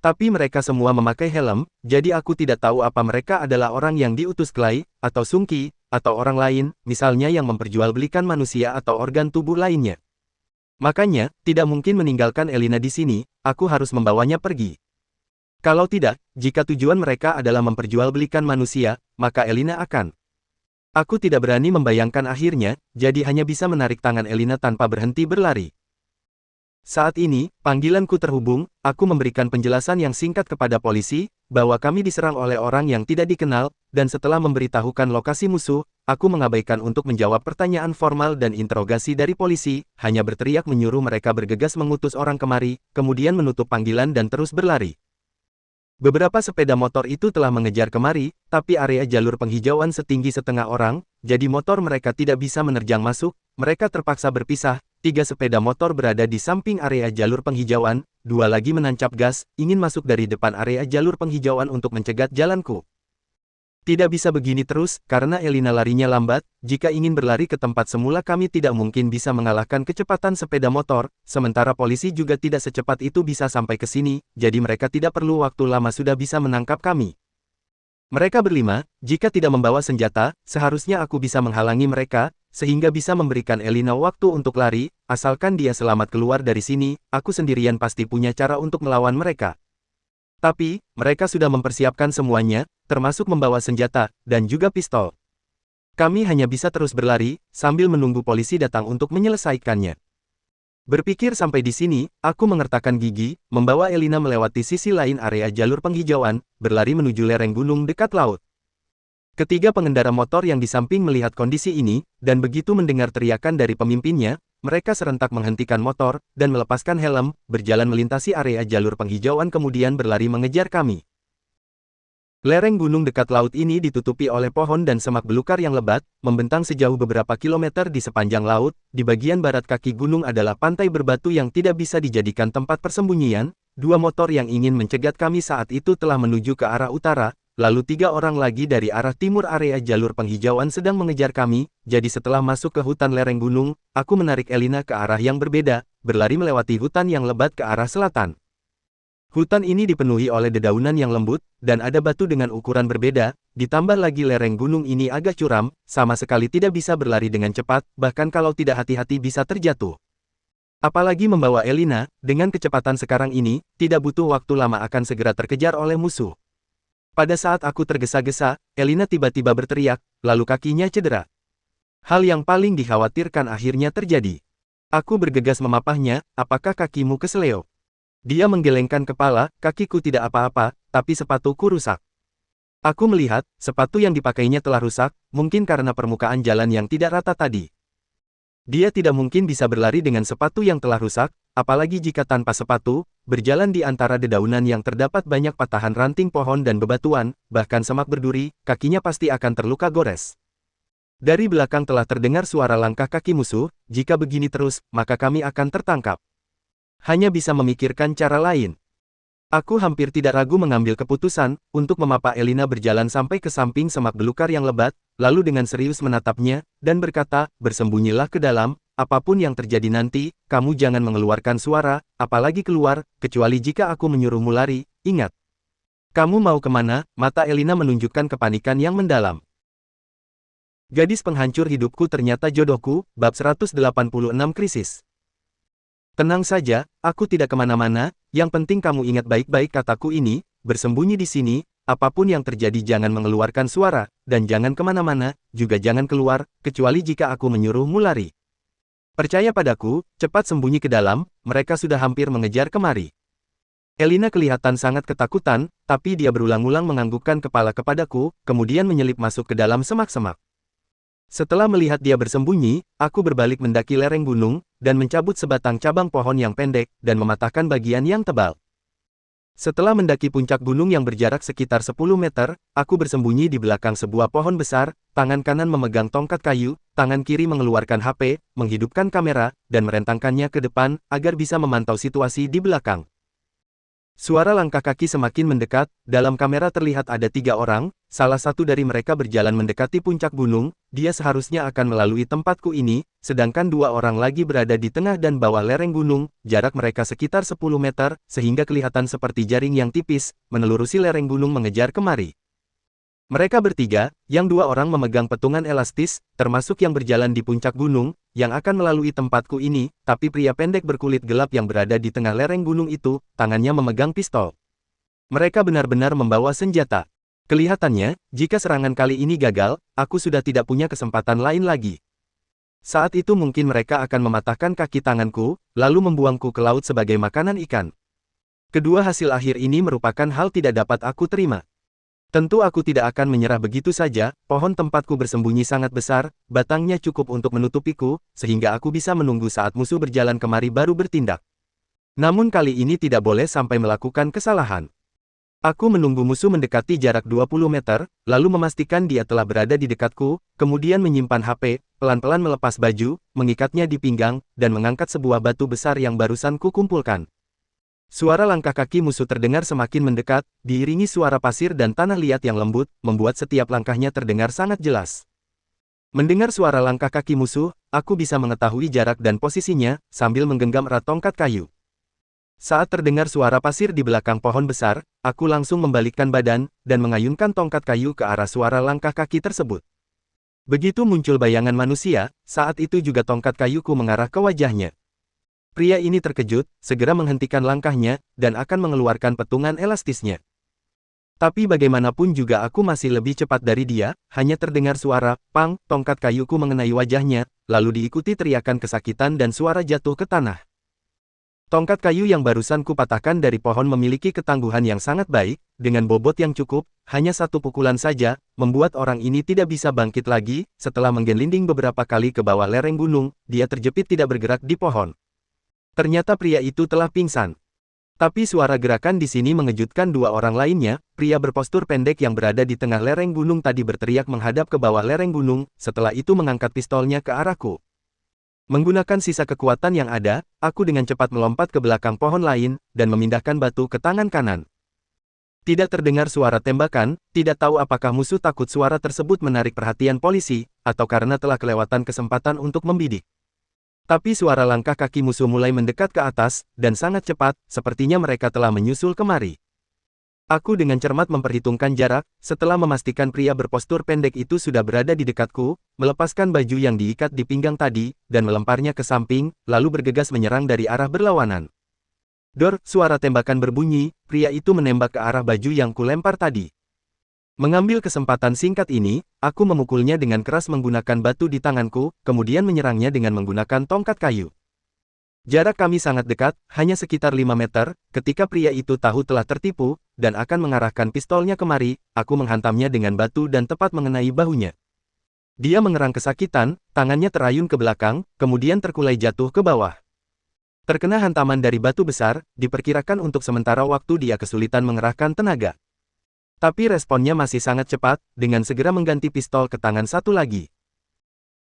Tapi mereka semua memakai helm, jadi aku tidak tahu apa mereka adalah orang yang diutus Clay, atau Sungki, atau orang lain, misalnya yang memperjualbelikan manusia atau organ tubuh lainnya. Makanya, tidak mungkin meninggalkan Elina di sini, aku harus membawanya pergi. Kalau tidak, jika tujuan mereka adalah memperjualbelikan manusia, maka Elina akan. Aku tidak berani membayangkan akhirnya, jadi hanya bisa menarik tangan Elina tanpa berhenti berlari. Saat ini, panggilanku terhubung, aku memberikan penjelasan yang singkat kepada polisi, bahwa kami diserang oleh orang yang tidak dikenal, dan setelah memberitahukan lokasi musuh, aku mengabaikan untuk menjawab pertanyaan formal dan interogasi dari polisi, hanya berteriak menyuruh mereka bergegas mengutus orang kemari, kemudian menutup panggilan dan terus berlari. Beberapa sepeda motor itu telah mengejar kemari, tapi area jalur penghijauan setinggi setengah orang, jadi motor mereka tidak bisa menerjang masuk, mereka terpaksa berpisah. 3 sepeda motor berada di samping area jalur penghijauan, 2 lagi menancap gas, ingin masuk dari depan area jalur penghijauan untuk mencegat jalanku. Tidak bisa begini terus, karena Elina larinya lambat, jika ingin berlari ke tempat semula kami tidak mungkin bisa mengalahkan kecepatan sepeda motor, sementara polisi juga tidak secepat itu bisa sampai ke sini, jadi mereka tidak perlu waktu lama sudah bisa menangkap kami. Mereka berlima, jika tidak membawa senjata, seharusnya aku bisa menghalangi mereka, sehingga bisa memberikan Elina waktu untuk lari, asalkan dia selamat keluar dari sini, aku sendirian pasti punya cara untuk melawan mereka. Tapi, mereka sudah mempersiapkan semuanya, termasuk membawa senjata, dan juga pistol. Kami hanya bisa terus berlari, sambil menunggu polisi datang untuk menyelesaikannya. Berpikir sampai di sini, aku mengertakkan gigi, membawa Elina melewati sisi lain area jalur penghijauan, berlari menuju lereng gunung dekat laut. Ketiga pengendara motor yang di samping melihat kondisi ini, dan begitu mendengar teriakan dari pemimpinnya, mereka serentak menghentikan motor, dan melepaskan helm, berjalan melintasi area jalur penghijauan kemudian berlari mengejar kami. Lereng gunung dekat laut ini ditutupi oleh pohon dan semak belukar yang lebat, membentang sejauh beberapa kilometer di sepanjang laut. Di bagian barat kaki gunung adalah pantai berbatu yang tidak bisa dijadikan tempat persembunyian. 2 motor yang ingin mencegat kami saat itu telah menuju ke arah utara, lalu 3 orang lagi dari arah timur area jalur penghijauan sedang mengejar kami, jadi setelah masuk ke hutan lereng gunung, aku menarik Elina ke arah yang berbeda, berlari melewati hutan yang lebat ke arah selatan. Hutan ini dipenuhi oleh dedaunan yang lembut, dan ada batu dengan ukuran berbeda, ditambah lagi lereng gunung ini agak curam, sama sekali tidak bisa berlari dengan cepat, bahkan kalau tidak hati-hati bisa terjatuh. Apalagi membawa Elina, dengan kecepatan sekarang ini, tidak butuh waktu lama akan segera terkejar oleh musuh. Pada saat aku tergesa-gesa, Elina tiba-tiba berteriak, lalu kakinya cedera. Hal yang paling dikhawatirkan akhirnya terjadi. Aku bergegas memapahnya, apakah kakimu keseleo? Dia menggelengkan kepala, kakiku tidak apa-apa, tapi sepatuku rusak. Aku melihat, sepatu yang dipakainya telah rusak, mungkin karena permukaan jalan yang tidak rata tadi. Dia tidak mungkin bisa berlari dengan sepatu yang telah rusak, apalagi jika tanpa sepatu, berjalan di antara dedaunan yang terdapat banyak patahan ranting pohon dan bebatuan, bahkan semak berduri, kakinya pasti akan terluka gores. Dari belakang telah terdengar suara langkah kaki musuh, jika begini terus, maka kami akan tertangkap. Hanya bisa memikirkan cara lain. Aku hampir tidak ragu mengambil keputusan, untuk memapa Elina berjalan sampai ke samping semak belukar yang lebat, lalu dengan serius menatapnya, dan berkata, bersembunyilah ke dalam, apapun yang terjadi nanti, kamu jangan mengeluarkan suara, apalagi keluar, kecuali jika aku menyuruhmu lari, ingat. Kamu mau kemana? Mata Elina menunjukkan kepanikan yang mendalam. Gadis penghancur hidupku ternyata jodohku, bab 186 krisis. Tenang saja, aku tidak kemana-mana, yang penting kamu ingat baik-baik kataku ini, bersembunyi di sini, apapun yang terjadi jangan mengeluarkan suara, dan jangan kemana-mana, juga jangan keluar, kecuali jika aku menyuruhmu lari. Percaya padaku, cepat sembunyi ke dalam, mereka sudah hampir mengejar kemari. Elina kelihatan sangat ketakutan, tapi dia berulang-ulang menganggukkan kepala kepadaku, kemudian menyelip masuk ke dalam semak-semak. Setelah melihat dia bersembunyi, aku berbalik mendaki lereng gunung, dan mencabut sebatang cabang pohon yang pendek, dan mematahkan bagian yang tebal. Setelah mendaki puncak gunung yang berjarak sekitar 10 meter, aku bersembunyi di belakang sebuah pohon besar, tangan kanan memegang tongkat kayu, tangan kiri mengeluarkan HP, menghidupkan kamera, dan merentangkannya ke depan, agar bisa memantau situasi di belakang. Suara langkah kaki semakin mendekat, dalam kamera terlihat ada 3 orang, salah satu dari mereka berjalan mendekati puncak gunung, dia seharusnya akan melalui tempatku ini, sedangkan 2 orang lagi berada di tengah dan bawah lereng gunung, jarak mereka sekitar 10 meter, sehingga kelihatan seperti jaring yang tipis, menelurusi lereng gunung mengejar kemari. Mereka bertiga, yang 2 orang memegang petungan elastis, termasuk yang berjalan di puncak gunung, yang akan melalui tempatku ini, tapi pria pendek berkulit gelap yang berada di tengah lereng gunung itu, tangannya memegang pistol. Mereka benar-benar membawa senjata. Kelihatannya, jika serangan kali ini gagal, aku sudah tidak punya kesempatan lain lagi. Saat itu mungkin mereka akan mematahkan kaki tanganku, lalu membuangku ke laut sebagai makanan ikan. Kedua hasil akhir ini merupakan hal tidak dapat aku terima. Tentu aku tidak akan menyerah begitu saja, pohon tempatku bersembunyi sangat besar, batangnya cukup untuk menutupiku, sehingga aku bisa menunggu saat musuh berjalan kemari baru bertindak. Namun kali ini tidak boleh sampai melakukan kesalahan. Aku menunggu musuh mendekati jarak 20 meter, lalu memastikan dia telah berada di dekatku, kemudian menyimpan HP, pelan-pelan melepas baju, mengikatnya di pinggang, dan mengangkat sebuah batu besar yang barusan kukumpulkan. Suara langkah kaki musuh terdengar semakin mendekat, diiringi suara pasir dan tanah liat yang lembut, membuat setiap langkahnya terdengar sangat jelas. Mendengar suara langkah kaki musuh, aku bisa mengetahui jarak dan posisinya, sambil menggenggam erat tongkat kayu. Saat terdengar suara pasir di belakang pohon besar, aku langsung membalikkan badan, dan mengayunkan tongkat kayu ke arah suara langkah kaki tersebut. Begitu muncul bayangan manusia, saat itu juga tongkat kayuku mengarah ke wajahnya. Pria ini terkejut, segera menghentikan langkahnya, dan akan mengeluarkan petungan elastisnya. Tapi bagaimanapun juga aku masih lebih cepat dari dia, hanya terdengar suara, pang, tongkat kayuku mengenai wajahnya, lalu diikuti teriakan kesakitan dan suara jatuh ke tanah. Tongkat kayu yang barusan kupatahkan dari pohon memiliki ketangguhan yang sangat baik, dengan bobot yang cukup, hanya satu pukulan saja, membuat orang ini tidak bisa bangkit lagi, setelah menggelinding beberapa kali ke bawah lereng gunung, dia terjepit tidak bergerak di pohon. Ternyata pria itu telah pingsan. Tapi suara gerakan di sini mengejutkan 2 orang lainnya, pria berpostur pendek yang berada di tengah lereng gunung tadi berteriak menghadap ke bawah lereng gunung, setelah itu mengangkat pistolnya ke arahku. Menggunakan sisa kekuatan yang ada, aku dengan cepat melompat ke belakang pohon lain, dan memindahkan batu ke tangan kanan. Tidak terdengar suara tembakan, tidak tahu apakah musuh takut suara tersebut menarik perhatian polisi, atau karena telah kelewatan kesempatan untuk membidik. Tapi suara langkah kaki musuh mulai mendekat ke atas, dan sangat cepat, sepertinya mereka telah menyusul kemari. Aku dengan cermat memperhitungkan jarak, setelah memastikan pria berpostur pendek itu sudah berada di dekatku, melepaskan baju yang diikat di pinggang tadi, dan melemparnya ke samping, lalu bergegas menyerang dari arah berlawanan. Dor, suara tembakan berbunyi, pria itu menembak ke arah baju yang kulempar tadi. Mengambil kesempatan singkat ini, aku memukulnya dengan keras menggunakan batu di tanganku, kemudian menyerangnya dengan menggunakan tongkat kayu. Jarak kami sangat dekat, hanya sekitar 5 meter, ketika pria itu tahu telah tertipu, dan akan mengarahkan pistolnya kemari, aku menghantamnya dengan batu dan tepat mengenai bahunya. Dia mengerang kesakitan, tangannya terayun ke belakang, kemudian terkulai jatuh ke bawah. Terkena hantaman dari batu besar, diperkirakan untuk sementara waktu dia kesulitan mengerahkan tenaga. Tapi responnya masih sangat cepat, dengan segera mengganti pistol ke tangan satu lagi.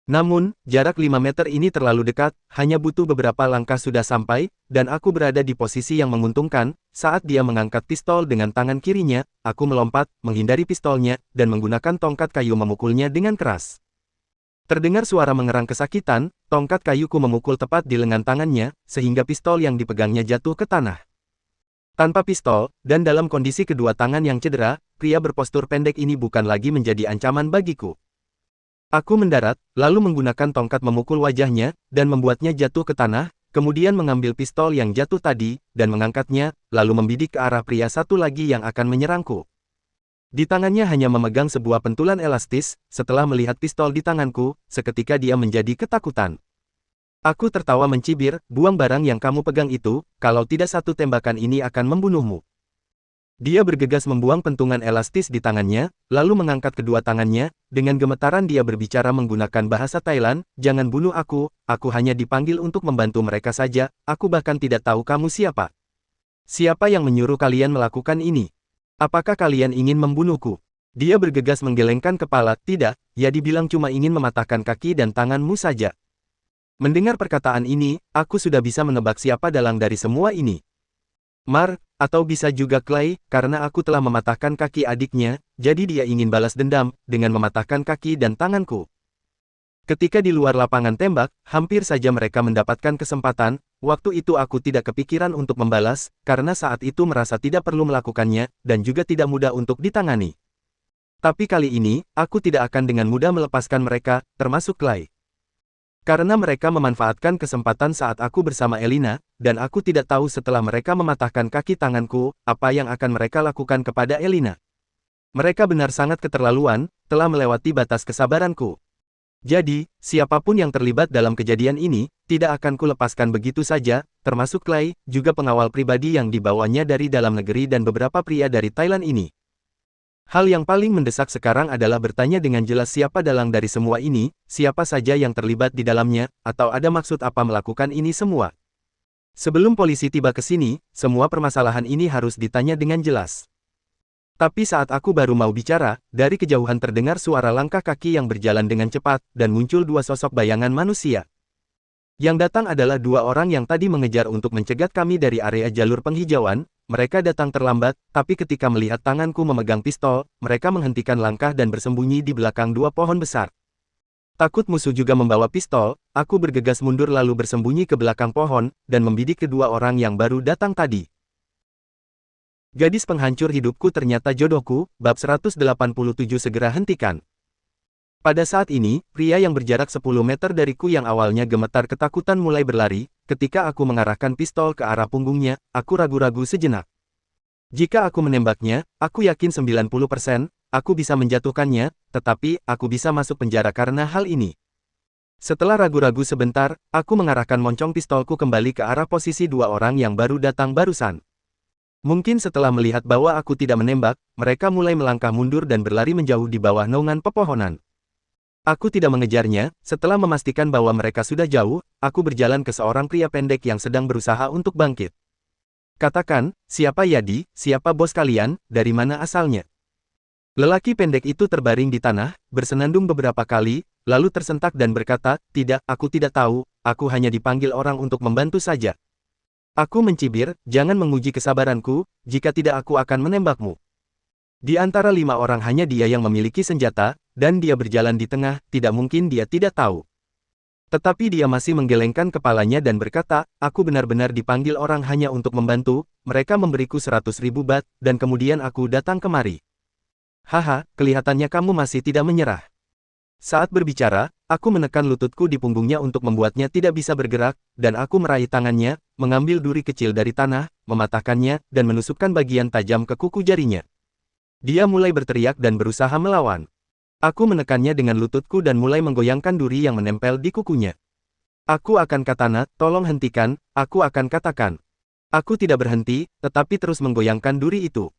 Namun, jarak 5 meter ini terlalu dekat, hanya butuh beberapa langkah sudah sampai, dan aku berada di posisi yang menguntungkan. Saat dia mengangkat pistol dengan tangan kirinya, aku melompat, menghindari pistolnya, dan menggunakan tongkat kayu memukulnya dengan keras. Terdengar suara mengerang kesakitan, tongkat kayuku memukul tepat di lengan tangannya, sehingga pistol yang dipegangnya jatuh ke tanah. Tanpa pistol, dan dalam kondisi kedua tangan yang cedera, pria berpostur pendek ini bukan lagi menjadi ancaman bagiku. Aku mendarat, lalu menggunakan tongkat memukul wajahnya, dan membuatnya jatuh ke tanah, kemudian mengambil pistol yang jatuh tadi, dan mengangkatnya, lalu membidik ke arah pria satu lagi yang akan menyerangku. Di tangannya hanya memegang sebuah pentulan elastis, setelah melihat pistol di tanganku, seketika dia menjadi ketakutan. Aku tertawa mencibir, buang barang yang kamu pegang itu, kalau tidak satu tembakan ini akan membunuhmu. Dia bergegas membuang pentungan elastis di tangannya, lalu mengangkat kedua tangannya, dengan gemetaran dia berbicara menggunakan bahasa Thailand, jangan bunuh aku hanya dipanggil untuk membantu mereka saja, aku bahkan tidak tahu kamu siapa. Siapa yang menyuruh kalian melakukan ini? Apakah kalian ingin membunuhku? Dia bergegas menggelengkan kepala, tidak, ya dibilang cuma ingin mematahkan kaki dan tanganmu saja. Mendengar perkataan ini, aku sudah bisa menebak siapa dalang dari semua ini. Mar, atau bisa juga Clay, karena aku telah mematahkan kaki adiknya, jadi dia ingin balas dendam, dengan mematahkan kaki dan tanganku. Ketika di luar lapangan tembak, hampir saja mereka mendapatkan kesempatan, waktu itu aku tidak kepikiran untuk membalas, karena saat itu merasa tidak perlu melakukannya, dan juga tidak mudah untuk ditangani. Tapi kali ini, aku tidak akan dengan mudah melepaskan mereka, termasuk Clay. Karena mereka memanfaatkan kesempatan saat aku bersama Elina, dan aku tidak tahu setelah mereka mematahkan kaki tanganku, apa yang akan mereka lakukan kepada Elina. Mereka benar sangat keterlaluan, telah melewati batas kesabaranku. Jadi, siapapun yang terlibat dalam kejadian ini, tidak akan kulepaskan begitu saja, termasuk Clay, juga pengawal pribadi yang dibawanya dari dalam negeri dan beberapa pria dari Thailand ini. Hal yang paling mendesak sekarang adalah bertanya dengan jelas siapa dalang dari semua ini, siapa saja yang terlibat di dalamnya, atau ada maksud apa melakukan ini semua. Sebelum polisi tiba ke sini, semua permasalahan ini harus ditanya dengan jelas. Tapi saat aku baru mau bicara, dari kejauhan terdengar suara langkah kaki yang berjalan dengan cepat, dan muncul dua sosok bayangan manusia. Yang datang adalah dua orang yang tadi mengejar untuk mencegat kami dari area jalur penghijauan. Mereka datang terlambat, tapi ketika melihat tanganku memegang pistol, mereka menghentikan langkah dan bersembunyi di belakang dua pohon besar. Takut musuh juga membawa pistol, aku bergegas mundur lalu bersembunyi ke belakang pohon, dan membidik kedua orang yang baru datang tadi. Gadis penghancur hidupku ternyata jodohku, bab 187 segera hentikan. Pada saat ini, pria yang berjarak 10 meter dariku yang awalnya gemetar ketakutan mulai berlari, ketika aku mengarahkan pistol ke arah punggungnya, aku ragu-ragu sejenak. Jika aku menembaknya, aku yakin 90%, aku bisa menjatuhkannya, tetapi, aku bisa masuk penjara karena hal ini. Setelah ragu-ragu sebentar, aku mengarahkan moncong pistolku kembali ke arah posisi dua orang yang baru datang barusan. Mungkin setelah melihat bahwa aku tidak menembak, mereka mulai melangkah mundur dan berlari menjauh di bawah naungan pepohonan. Aku tidak mengejarnya, setelah memastikan bahwa mereka sudah jauh, aku berjalan ke seorang pria pendek yang sedang berusaha untuk bangkit. Katakan, siapa Yadi, siapa bos kalian, dari mana asalnya? Lelaki pendek itu terbaring di tanah, bersenandung beberapa kali, lalu tersentak dan berkata, tidak, aku tidak tahu, aku hanya dipanggil orang untuk membantu saja. Aku mencibir, jangan menguji kesabaranku, jika tidak aku akan menembakmu. Di antara 5 orang hanya dia yang memiliki senjata, dan dia berjalan di tengah, tidak mungkin dia tidak tahu. Tetapi dia masih menggelengkan kepalanya dan berkata, aku benar-benar dipanggil orang hanya untuk membantu, mereka memberiku 100.000 bat, dan kemudian aku datang kemari. Haha, kelihatannya kamu masih tidak menyerah. Saat berbicara, aku menekan lututku di punggungnya untuk membuatnya tidak bisa bergerak, dan aku meraih tangannya, mengambil duri kecil dari tanah, mematahkannya, dan menusukkan bagian tajam ke kuku jarinya. Dia mulai berteriak dan berusaha melawan. Aku menekannya dengan lututku dan mulai menggoyangkan duri yang menempel di kukunya. Aku akan katana, tolong hentikan, aku akan katakan. Aku tidak berhenti, tetapi terus menggoyangkan duri itu.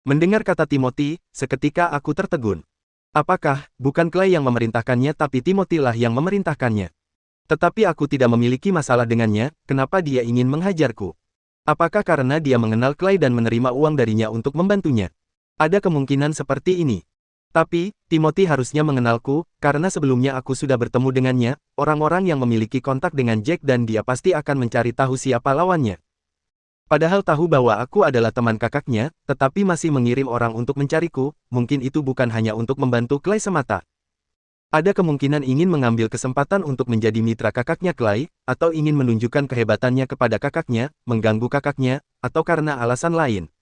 Mendengar kata Timothy, seketika aku tertegun. Apakah, bukan Clay yang memerintahkannya tapi Timothy lah yang memerintahkannya? Tetapi aku tidak memiliki masalah dengannya, kenapa dia ingin menghajarku? Apakah karena dia mengenal Clay dan menerima uang darinya untuk membantunya? Ada kemungkinan seperti ini. Tapi, Timothy harusnya mengenalku, karena sebelumnya aku sudah bertemu dengannya, orang-orang yang memiliki kontak dengan Jack dan dia pasti akan mencari tahu siapa lawannya. Padahal tahu bahwa aku adalah teman kakaknya, tetapi masih mengirim orang untuk mencariku, mungkin itu bukan hanya untuk membantu Clay semata. Ada kemungkinan ingin mengambil kesempatan untuk menjadi mitra kakaknya Clay, atau ingin menunjukkan kehebatannya kepada kakaknya, mengganggu kakaknya, atau karena alasan lain.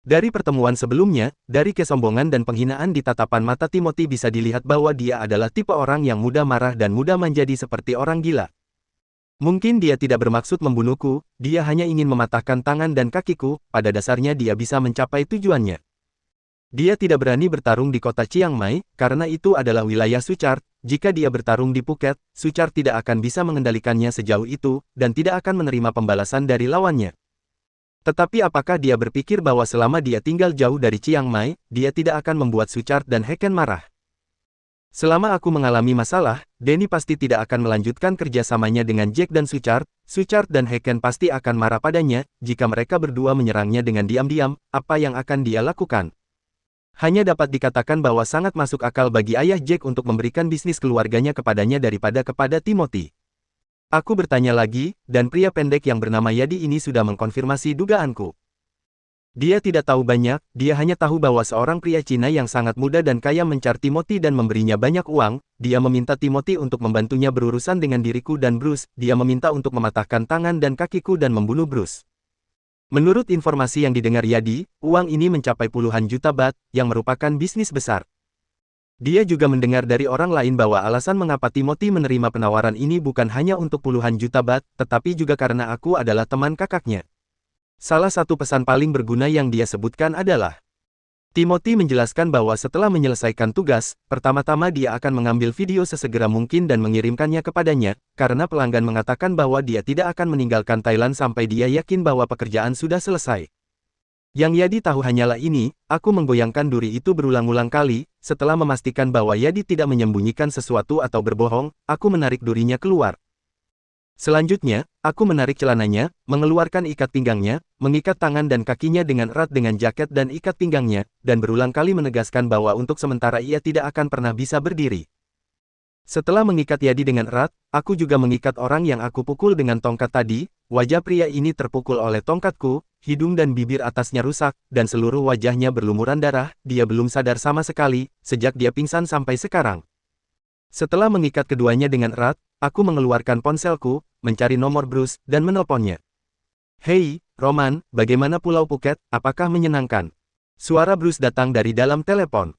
Dari pertemuan sebelumnya, dari kesombongan dan penghinaan di tatapan mata Timothy bisa dilihat bahwa dia adalah tipe orang yang mudah marah dan mudah menjadi seperti orang gila. Mungkin dia tidak bermaksud membunuhku, dia hanya ingin mematahkan tangan dan kakiku, pada dasarnya dia bisa mencapai tujuannya. Dia tidak berani bertarung di kota Chiang Mai, karena itu adalah wilayah Suchard. Jika dia bertarung di Phuket, Suchard tidak akan bisa mengendalikannya sejauh itu, dan tidak akan menerima pembalasan dari lawannya. Tetapi apakah dia berpikir bahwa selama dia tinggal jauh dari Chiang Mai, dia tidak akan membuat Suchard dan Heken marah? Selama aku mengalami masalah, Danny pasti tidak akan melanjutkan kerjasamanya dengan Jack dan Suchard. Suchard dan Heken pasti akan marah padanya, jika mereka berdua menyerangnya dengan diam-diam, apa yang akan dia lakukan? Hanya dapat dikatakan bahwa sangat masuk akal bagi ayah Jack untuk memberikan bisnis keluarganya kepadanya daripada kepada Timothy. Aku bertanya lagi, dan pria pendek yang bernama Yadi ini sudah mengkonfirmasi dugaanku. Dia tidak tahu banyak, dia hanya tahu bahwa seorang pria Cina yang sangat muda dan kaya mencar Timothy dan memberinya banyak uang. Dia meminta Timothy untuk membantunya berurusan dengan diriku dan Bruce, dia meminta untuk mematahkan tangan dan kakiku dan membunuh Bruce. Menurut informasi yang didengar Yadi, uang ini mencapai puluhan juta bat, yang merupakan bisnis besar. Dia juga mendengar dari orang lain bahwa alasan mengapa Timothy menerima penawaran ini bukan hanya untuk puluhan juta bat, tetapi juga karena aku adalah teman kakaknya. Salah satu pesan paling berguna yang dia sebutkan adalah, Timothy menjelaskan bahwa setelah menyelesaikan tugas, pertama-tama dia akan mengambil video sesegera mungkin dan mengirimkannya kepadanya, karena pelanggan mengatakan bahwa dia tidak akan meninggalkan Thailand sampai dia yakin bahwa pekerjaan sudah selesai. Yang Yadi tahu hanyalah ini, aku menggoyangkan duri itu berulang-ulang kali, setelah memastikan bahwa Yadi tidak menyembunyikan sesuatu atau berbohong, aku menarik durinya keluar. Selanjutnya, aku menarik celananya, mengeluarkan ikat pinggangnya, mengikat tangan dan kakinya dengan erat dengan jaket dan ikat pinggangnya, dan berulang kali menegaskan bahwa untuk sementara ia tidak akan pernah bisa berdiri. Setelah mengikat Yadi dengan erat, aku juga mengikat orang yang aku pukul dengan tongkat tadi. Wajah pria ini terpukul oleh tongkatku, hidung dan bibir atasnya rusak, dan seluruh wajahnya berlumuran darah. Dia belum sadar sama sekali, sejak dia pingsan sampai sekarang. Setelah mengikat keduanya dengan erat, aku mengeluarkan ponselku, mencari nomor Bruce, dan menelponnya. Hei, Roman, bagaimana Pulau Phuket, apakah menyenangkan? Suara Bruce datang dari dalam telepon.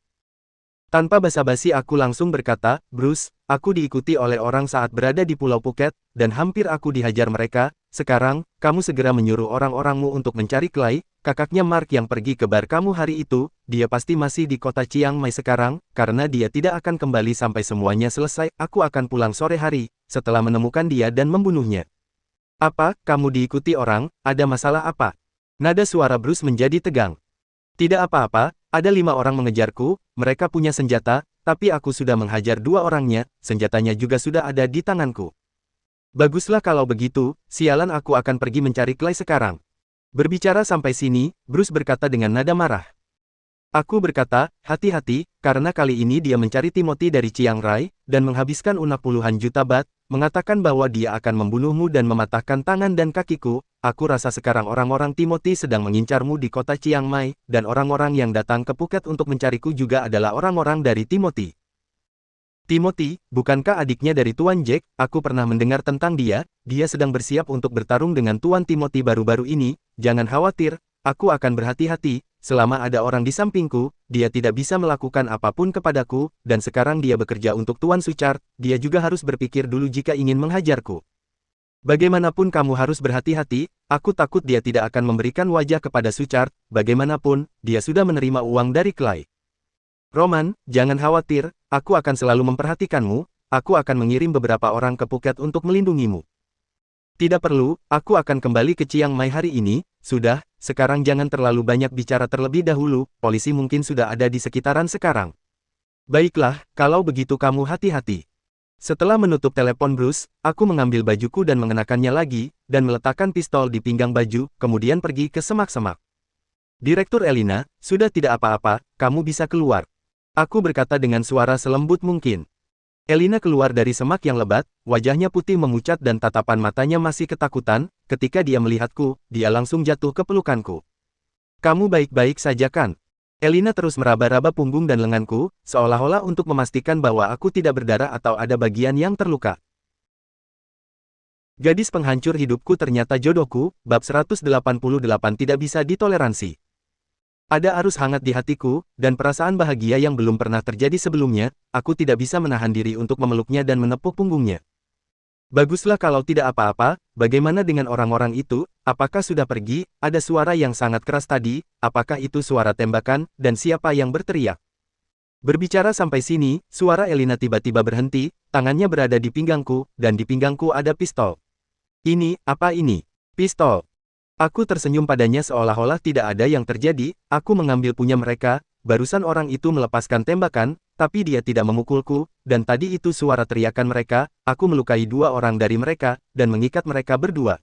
Tanpa basa-basi aku langsung berkata, Bruce, aku diikuti oleh orang saat berada di Pulau Phuket, dan hampir aku dihajar mereka. Sekarang, kamu segera menyuruh orang-orangmu untuk mencari Clay, kakaknya Mark yang pergi ke bar kamu hari itu. Dia pasti masih di kota Chiang Mai sekarang, karena dia tidak akan kembali sampai semuanya selesai. Aku akan pulang sore hari, setelah menemukan dia dan membunuhnya. Apa, kamu diikuti orang, ada masalah apa? Nada suara Bruce menjadi tegang. Tidak apa-apa, ada 5 orang mengejarku, mereka punya senjata, tapi aku sudah menghajar 2 orangnya, senjatanya juga sudah ada di tanganku. Baguslah kalau begitu, sialan aku akan pergi mencari Clay sekarang. Berbicara sampai sini, Bruce berkata dengan nada marah. Aku berkata, hati-hati, karena kali ini dia mencari Timothy dari Chiang Rai, dan menghabiskan unak puluhan juta bat, mengatakan bahwa dia akan membunuhmu dan mematahkan tangan dan kakiku. Aku rasa sekarang orang-orang Timothy sedang mengincarmu di kota Chiang Mai, dan orang-orang yang datang ke Phuket untuk mencariku juga adalah orang-orang dari Timothy. Timothy, bukankah adiknya dari Tuan Jack? Aku pernah mendengar tentang dia sedang bersiap untuk bertarung dengan Tuan Timothy baru-baru ini. Jangan khawatir, aku akan berhati-hati. Selama ada orang di sampingku, dia tidak bisa melakukan apapun kepadaku, dan sekarang dia bekerja untuk Tuan Suchard, dia juga harus berpikir dulu jika ingin menghajarku. Bagaimanapun kamu harus berhati-hati, aku takut dia tidak akan memberikan wajah kepada Suchard, bagaimanapun, dia sudah menerima uang dari Clay. Roman, jangan khawatir, aku akan selalu memperhatikanmu, aku akan mengirim beberapa orang ke Phuket untuk melindungimu. Tidak perlu, aku akan kembali ke Chiang Mai hari ini. Sudah, sekarang jangan terlalu banyak bicara terlebih dahulu, polisi mungkin sudah ada di sekitaran sekarang. Baiklah, kalau begitu kamu hati-hati. Setelah menutup telepon Bruce, aku mengambil bajuku dan mengenakannya lagi, dan meletakkan pistol di pinggang baju, kemudian pergi ke semak-semak. Direktur Elina, sudah tidak apa-apa, kamu bisa keluar. Aku berkata dengan suara selembut mungkin. Elina keluar dari semak yang lebat, wajahnya putih memucat dan tatapan matanya masih ketakutan. Ketika dia melihatku, dia langsung jatuh ke pelukanku. Kamu baik-baik saja kan? Elina terus meraba-raba punggung dan lenganku, seolah-olah untuk memastikan bahwa aku tidak berdarah atau ada bagian yang terluka. Gadis penghancur hidupku ternyata jodohku, bab 188 tidak bisa ditoleransi. Ada arus hangat di hatiku, dan perasaan bahagia yang belum pernah terjadi sebelumnya. Aku tidak bisa menahan diri untuk memeluknya dan menepuk punggungnya. Baguslah kalau tidak apa-apa, bagaimana dengan orang-orang itu, apakah sudah pergi? Ada suara yang sangat keras tadi, apakah itu suara tembakan, dan siapa yang berteriak? Berbicara sampai sini, suara Elina tiba-tiba berhenti, tangannya berada di pinggangku, dan di pinggangku ada pistol. Ini, apa ini? Pistol. Aku tersenyum padanya seolah-olah tidak ada yang terjadi. Aku mengambil punya mereka, barusan orang itu melepaskan tembakan, tapi dia tidak memukulku, dan tadi itu suara teriakan mereka. Aku melukai dua orang dari mereka, dan mengikat mereka berdua.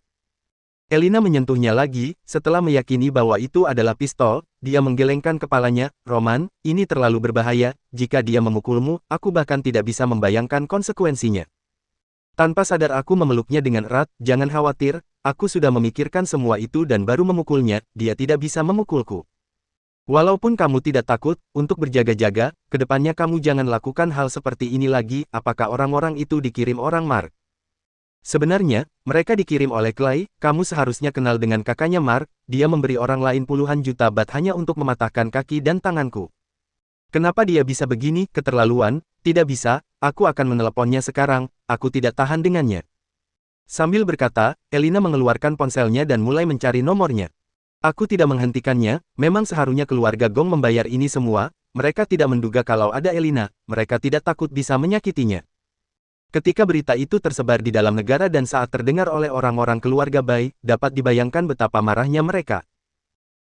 Elina menyentuhnya lagi, setelah meyakini bahwa itu adalah pistol, dia menggelengkan kepalanya. Roman, ini terlalu berbahaya, jika dia memukulmu, aku bahkan tidak bisa membayangkan konsekuensinya. Tanpa sadar aku memeluknya dengan erat. Jangan khawatir, aku sudah memikirkan semua itu dan baru memukulnya, dia tidak bisa memukulku. Walaupun kamu tidak takut, untuk berjaga-jaga, kedepannya kamu jangan lakukan hal seperti ini lagi. Apakah orang-orang itu dikirim orang Mark? Sebenarnya, mereka dikirim oleh Clay. Kamu seharusnya kenal dengan kakaknya Mark, dia memberi orang lain puluhan juta bat hanya untuk mematahkan kaki dan tanganku. Kenapa dia bisa begini? Keterlaluan. Tidak bisa, aku akan meneleponnya sekarang, aku tidak tahan dengannya. Sambil berkata, Elina mengeluarkan ponselnya dan mulai mencari nomornya. Aku tidak menghentikannya, memang seharusnya keluarga Gong membayar ini semua, mereka tidak menduga kalau ada Elina, mereka tidak takut bisa menyakitinya. Ketika berita itu tersebar di dalam negara dan saat terdengar oleh orang-orang keluarga Bai, dapat dibayangkan betapa marahnya mereka.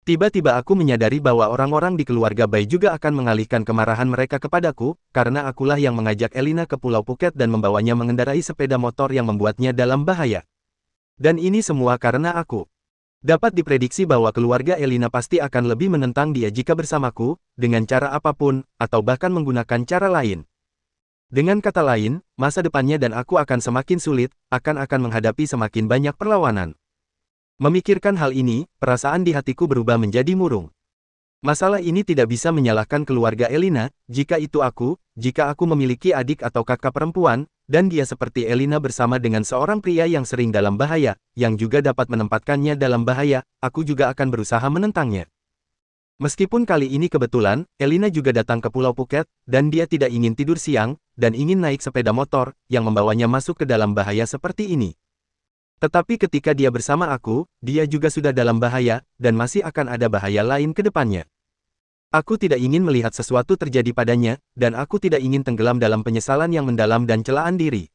Tiba-tiba aku menyadari bahwa orang-orang di keluarga Bai juga akan mengalihkan kemarahan mereka kepadaku, karena akulah yang mengajak Elina ke Pulau Phuket dan membawanya mengendarai sepeda motor yang membuatnya dalam bahaya. Dan ini semua karena aku. Dapat diprediksi bahwa keluarga Elina pasti akan lebih menentang dia jika bersamaku, dengan cara apapun, atau bahkan menggunakan cara lain. Dengan kata lain, masa depannya dan aku akan semakin sulit, akan menghadapi semakin banyak perlawanan. Memikirkan hal ini, perasaan di hatiku berubah menjadi murung. Masalah ini tidak bisa menyalahkan keluarga Elina, jika aku memiliki adik atau kakak perempuan, dan dia seperti Elina bersama dengan seorang pria yang sering dalam bahaya, yang juga dapat menempatkannya dalam bahaya, aku juga akan berusaha menentangnya. Meskipun kali ini kebetulan, Elina juga datang ke Pulau Phuket, dan dia tidak ingin tidur siang, dan ingin naik sepeda motor, yang membawanya masuk ke dalam bahaya seperti ini. Tetapi ketika dia bersama aku, dia juga sudah dalam bahaya, dan masih akan ada bahaya lain ke depannya. Aku tidak ingin melihat sesuatu terjadi padanya, dan aku tidak ingin tenggelam dalam penyesalan yang mendalam dan celaan diri.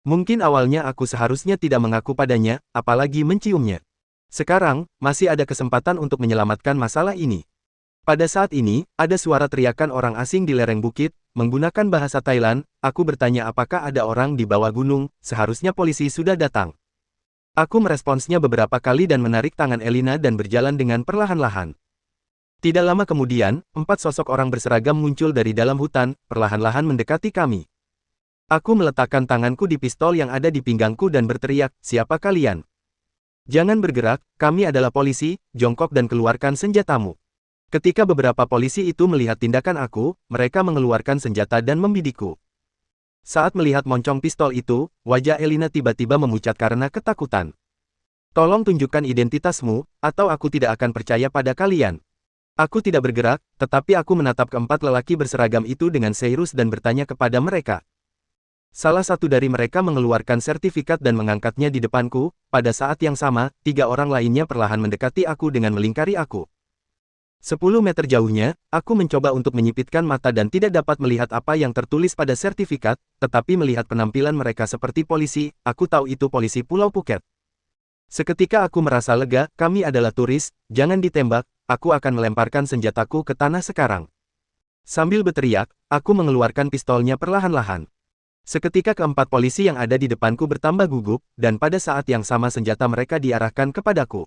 Mungkin awalnya aku seharusnya tidak mengaku padanya, apalagi menciumnya. Sekarang, masih ada kesempatan untuk menyelamatkan masalah ini. Pada saat ini, ada suara teriakan orang asing di lereng bukit, menggunakan bahasa Thailand. Aku bertanya apakah ada orang di bawah gunung, seharusnya polisi sudah datang. Aku meresponsnya beberapa kali dan menarik tangan Elina dan berjalan dengan perlahan-lahan. Tidak lama kemudian, 4 sosok orang berseragam muncul dari dalam hutan, perlahan-lahan mendekati kami. Aku meletakkan tanganku di pistol yang ada di pinggangku dan berteriak, "Siapa kalian? Jangan bergerak, kami adalah polisi, jongkok dan keluarkan senjatamu." Ketika beberapa polisi itu melihat tindakan aku, mereka mengeluarkan senjata dan membidikku. Saat melihat moncong pistol itu, wajah Elina tiba-tiba memucat karena ketakutan. "Tolong tunjukkan identitasmu, atau aku tidak akan percaya pada kalian." Aku tidak bergerak, tetapi aku menatap keempat lelaki berseragam itu dengan serius dan bertanya kepada mereka. Salah satu dari mereka mengeluarkan sertifikat dan mengangkatnya di depanku. Pada saat yang sama, 3 orang lainnya perlahan mendekati aku dengan melingkari aku. 10 meter jauhnya, aku mencoba untuk menyipitkan mata dan tidak dapat melihat apa yang tertulis pada sertifikat, tetapi melihat penampilan mereka seperti polisi, aku tahu itu polisi Pulau Phuket. Seketika aku merasa lega, kami adalah turis, jangan ditembak, aku akan melemparkan senjataku ke tanah sekarang. Sambil berteriak, aku mengeluarkan pistolnya perlahan-lahan. Seketika keempat polisi yang ada di depanku bertambah gugup, dan pada saat yang sama senjata mereka diarahkan kepadaku.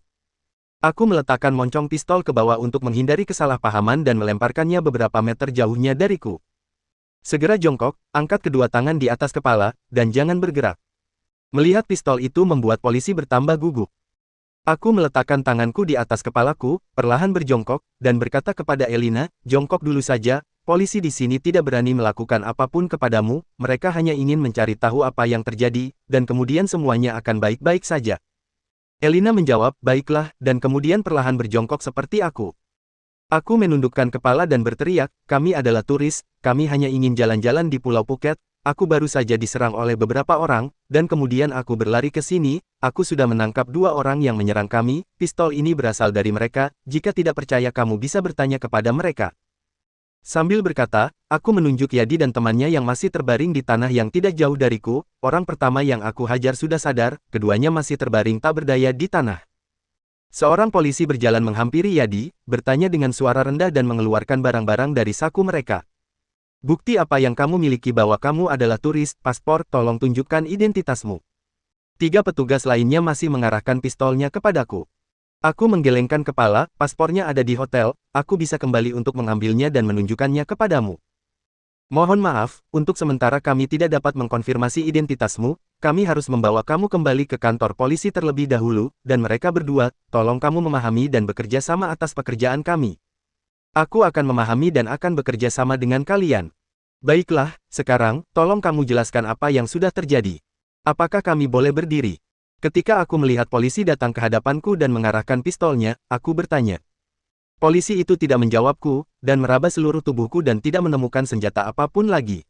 Aku meletakkan moncong pistol ke bawah untuk menghindari kesalahpahaman dan melemparkannya beberapa meter jauhnya dariku. Segera jongkok, angkat kedua tangan di atas kepala, dan jangan bergerak. Melihat pistol itu membuat polisi bertambah gugup. Aku meletakkan tanganku di atas kepalaku, perlahan berjongkok, dan berkata kepada Elina, "Jongkok dulu saja, polisi di sini tidak berani melakukan apapun kepadamu, mereka hanya ingin mencari tahu apa yang terjadi, dan kemudian semuanya akan baik-baik saja." Elina menjawab, "Baiklah," dan kemudian perlahan berjongkok seperti aku. Aku menundukkan kepala dan berteriak, "Kami adalah turis, kami hanya ingin jalan-jalan di Pulau Phuket. Aku baru saja diserang oleh beberapa orang, dan kemudian aku berlari ke sini. Aku sudah menangkap 2 orang yang menyerang kami, pistol ini berasal dari mereka, jika tidak percaya kamu bisa bertanya kepada mereka." Sambil berkata, aku menunjuk Yadi dan temannya yang masih terbaring di tanah yang tidak jauh dariku. Orang pertama yang aku hajar sudah sadar, keduanya masih terbaring tak berdaya di tanah. Seorang polisi berjalan menghampiri Yadi, bertanya dengan suara rendah dan mengeluarkan barang-barang dari saku mereka. "Bukti apa yang kamu miliki bahwa kamu adalah turis, paspor, tolong tunjukkan identitasmu." 3 petugas lainnya masih mengarahkan pistolnya kepadaku. Aku menggelengkan kepala, "Paspornya ada di hotel, aku bisa kembali untuk mengambilnya dan menunjukkannya kepadamu." "Mohon maaf, untuk sementara kami tidak dapat mengkonfirmasi identitasmu, kami harus membawa kamu kembali ke kantor polisi terlebih dahulu, dan mereka berdua, tolong kamu memahami dan bekerja sama atas pekerjaan kami. Aku akan memahami dan akan bekerja sama dengan kalian." "Baiklah, sekarang, tolong kamu jelaskan apa yang sudah terjadi. Apakah kami boleh berdiri?" Ketika aku melihat polisi datang ke hadapanku dan mengarahkan pistolnya, aku bertanya. Polisi itu tidak menjawabku, dan meraba seluruh tubuhku dan tidak menemukan senjata apapun lagi.